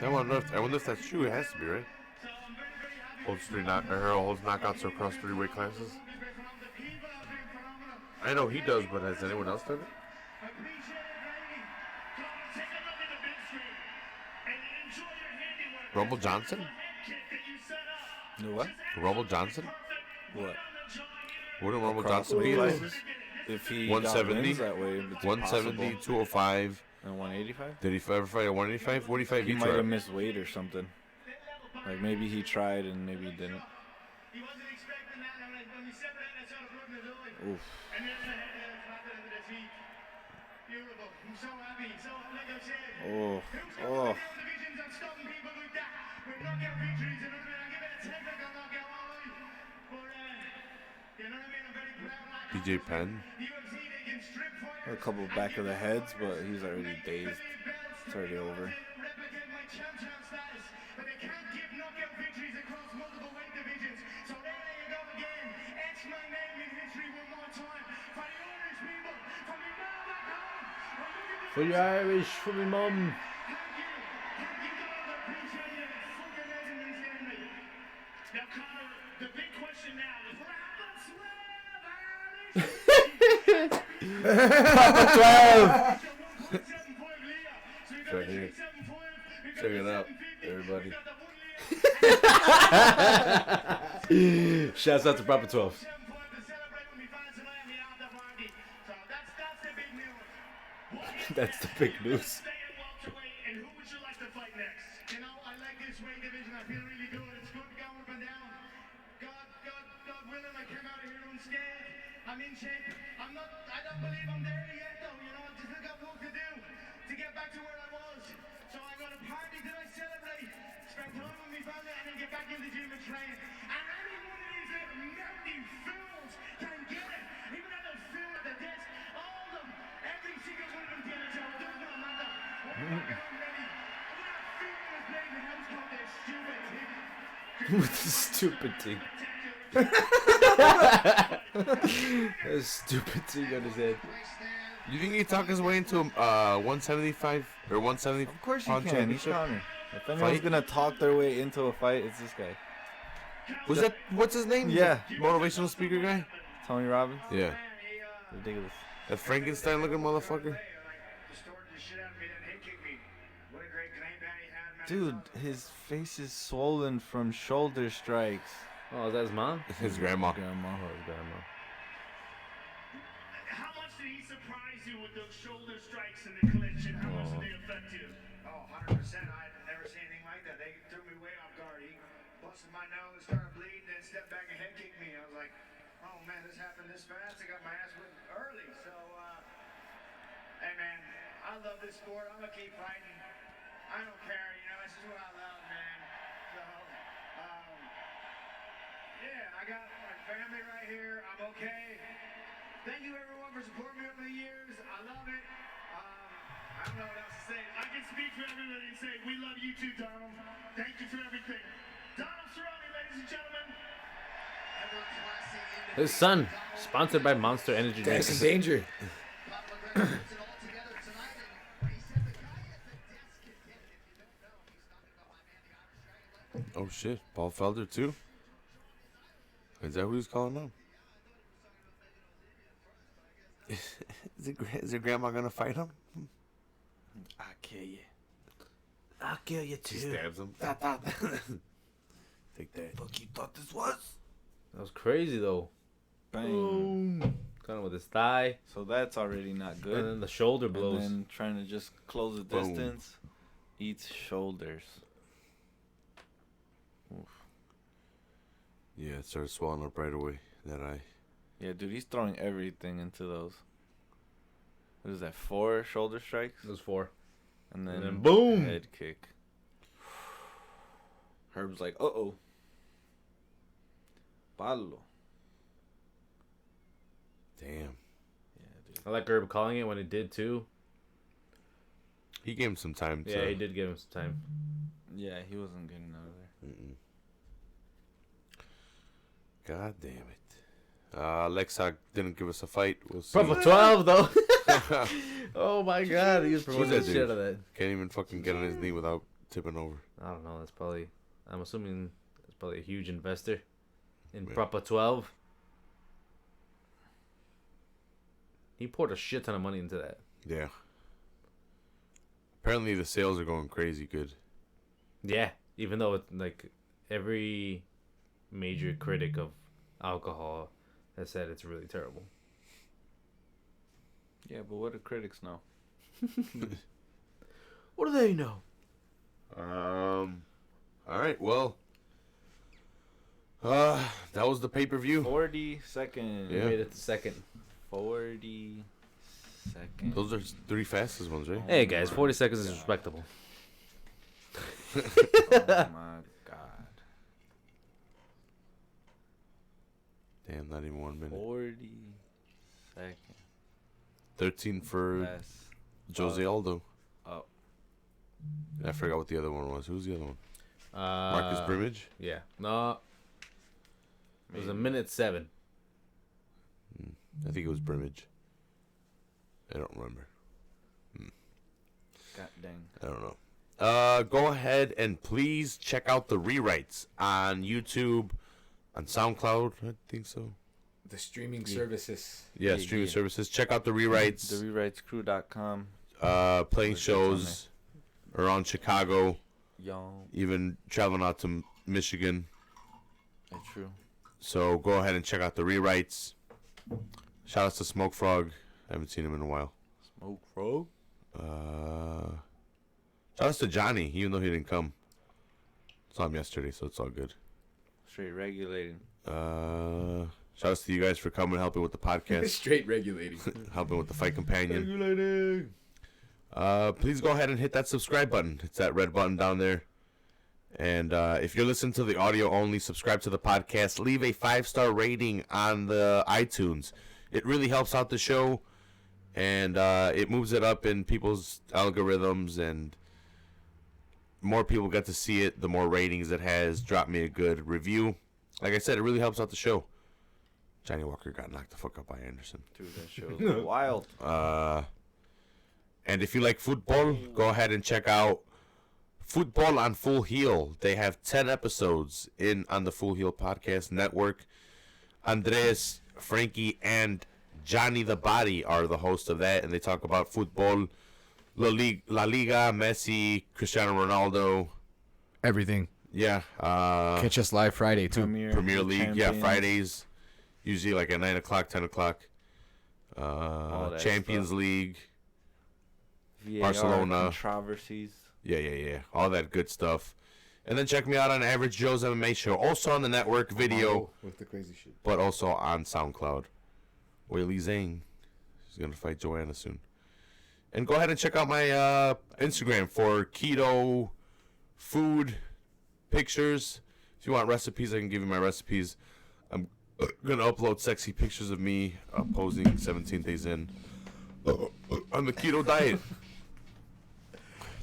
I wonder if that's true. It has to be, right? Holds holds knockouts across 3 weight classes. I know he does, but has anyone else done it? Rumble Johnson? What? Rumble Johnson? What? Wouldn't Rumble Across Johnson be weight like classes? If he 170? got wins that way, it's 170, possible. 205. And 185? Did he ever fight at 185? 185 He he might have tried. missed weight or something. Like maybe he tried and maybe he didn't. Oof. Oh. Oh. BJ Penn. A couple back of the heads, but he's already dazed. It's already over. For your Irish, for me mum. Now, Conor, the big question now is It's right here. Check it out, everybody. Shouts out to Proper 12. That's the big news. And who would you like to fight next? You know, I like this weight division. I feel really good. It's good going up and down. God willing, I came out of here unscathed. I'm in shape. I don't believe I'm there yet, though. You know, I just got work to do to get back to where I was. So I got a party that I celebrate, spend time with my family, and then get back in the gym and train. And any one of these little melting fools can get it. Even though they're film at the desk, all of them, every single one of them did it. So it does not matter. I'm ready. I'm not feeling this place in house called this stupid thing. With the stupid thing. That stupid thing on his head. You think he talk his way into 175 or 170? Of course you pound can. He's championship? Conor. If anyone's Fight? gonna talk their way into a fight, it's this guy. Was that what's his name? Yeah. Motivational speaker guy. Tony Robbins. Yeah. Ridiculous. That Frankenstein looking motherfucker. Dude, his face is swollen from shoulder strikes. Oh, is that his mom? His grandma. Grandma. Oh, his grandma. How much did he surprise you with those shoulder strikes and the clinch, and how much did they affect you? Oh, 100%. I've never seen anything like that. They threw me way off guard. He busted my nose, started bleeding, then stepped back and head kicked me. I was like, oh man, this happened this fast. I got my ass whipped early. So, hey man, I love this sport. I'm gonna keep fighting. I don't care, you know, this is what I love, man. So, yeah, I got my family right here. I'm okay. Thank you everyone for supporting me over the years. I love it. I don't know what else to say. I can speak for everybody and say, we love you too, Donald. Thank you for everything. Donald Cerrone, ladies and gentlemen. His son, sponsored by Monster Energy That's Drinks. in danger. Oh shit, Paul Felder too. Is that who he's calling now? Is your grandma gonna fight him? I kill you. I'll kill you She too. stabs him. Take that. Fuck you thought this was? That was crazy though. Bang. Kind of with his thigh, So that's already not and good. then the shoulder And blows. then trying to just close the Boom. distance. Eats shoulders. Oof. Yeah, it started swelling up right away. That eye. Yeah, dude, he's throwing everything into those. What is that? 4 shoulder strikes? It was 4. And then, And then boom! head kick. Herb's like, uh-oh. Palo. Damn. Yeah, dude. I like Herb calling it when it did too. He gave him some time. Yeah, he did give him some time. Yeah, he wasn't getting out of there. God damn it. Lexak didn't give us a fight. We'll see. Proper 12 though. Oh my God, he was Who's promoting that the dude? shit out of that. Can't even fucking get on his knee without tipping over. I don't know. That's probably. I'm assuming it's probably a huge investor in Yeah. Proper 12. He poured a shit ton of money into that. Yeah. Apparently the sales are going crazy good. Yeah, even though it's like every major critic of alcohol has said it's really terrible. Yeah, but what do critics know? What do they know? All right, well, that was the pay-per-view. 40 seconds. We Yeah. made it to second. 40 seconds. Those are 3 fastest ones, right? Hey guys, 40 seconds is respectable. Oh my God. Damn, not even 1 minute. 40 seconds. 13 for Less. Jose Aldo. Oh. I forgot what the other one was. Who's the other one? Marcus Brimage? Yeah. No. It was a minute 7. I think it was Brimage. I don't remember. God dang. I don't know. Go ahead and please check out the rewrites on YouTube, on SoundCloud. I think so. The streaming services. Yeah, streaming services. Check out the rewrites. TheRewritesCrew.com. Playing It's shows around Chicago, Y'all. even traveling out to Michigan. That's true. So go ahead and check out the rewrites. Shout out to Smoke Frog. I haven't seen him in a while. Smoke Frog. Shout out to Johnny, even though he didn't come. Saw him yesterday, so it's all good. Straight regulating. Shout out to you guys for coming, helping with the podcast, Straight regulating. helping with the Fight Companion. Regulating. Please go ahead and hit that subscribe button. It's that red button down there. And if you're listening to the audio only, subscribe to the podcast. Leave a 5-star rating on the iTunes. It really helps out the show, and it moves it up in people's algorithms, and more people get to see it, the more ratings it has. Drop me a good review. Like I said, it really helps out the show. Johnny Walker got knocked the fuck up by Anderson. Dude, that show's wild. And if you like football, go ahead and check out Football on Full Heel. They have 10 episodes on the Full Heel Podcast Network. Andres, Frankie, and Johnny the Body are the hosts of that, and they talk about football, La Liga, Messi, Cristiano Ronaldo. Everything. Yeah. Catch us live Friday, too. Premier League. Yeah, Champions. Fridays. Usually like at 9 o'clock, 10 o'clock. All that Champions stuff. League. VAR Barcelona. Controversies. Yeah. All that good stuff. And then check me out on Average Joe's MMA Show. Also on the network video, With the crazy shit. but also on SoundCloud. Whaley Zhang. She's going to fight Joanna soon. And go ahead and check out my Instagram for keto food pictures. If you want recipes, I can give you my recipes. I'm going to upload sexy pictures of me posing 17 days in on the keto diet.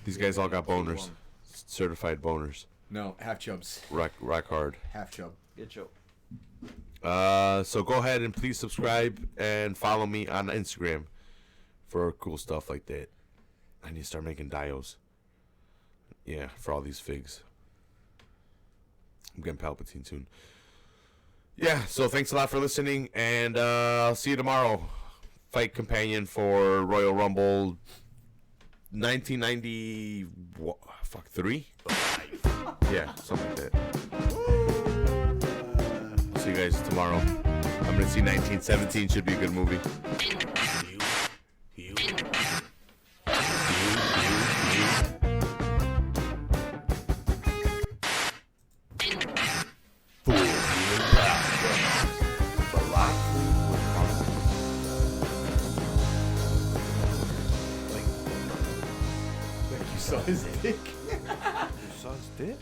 These guys all got boners. Certified boners. No, half chubs. Rock hard. Half chub. Get your. So go ahead and please subscribe and follow me on Instagram for cool stuff like that. I need to start making dios. Yeah, for all these figs. I'm getting Palpatine soon. Yeah, so thanks a lot for listening, and I'll see you tomorrow. Fight Companion for Royal Rumble 1993? Yeah, something like that. See you guys tomorrow. I'm gonna see 1917. Should be a good movie. You saw his dick. You saw his dick?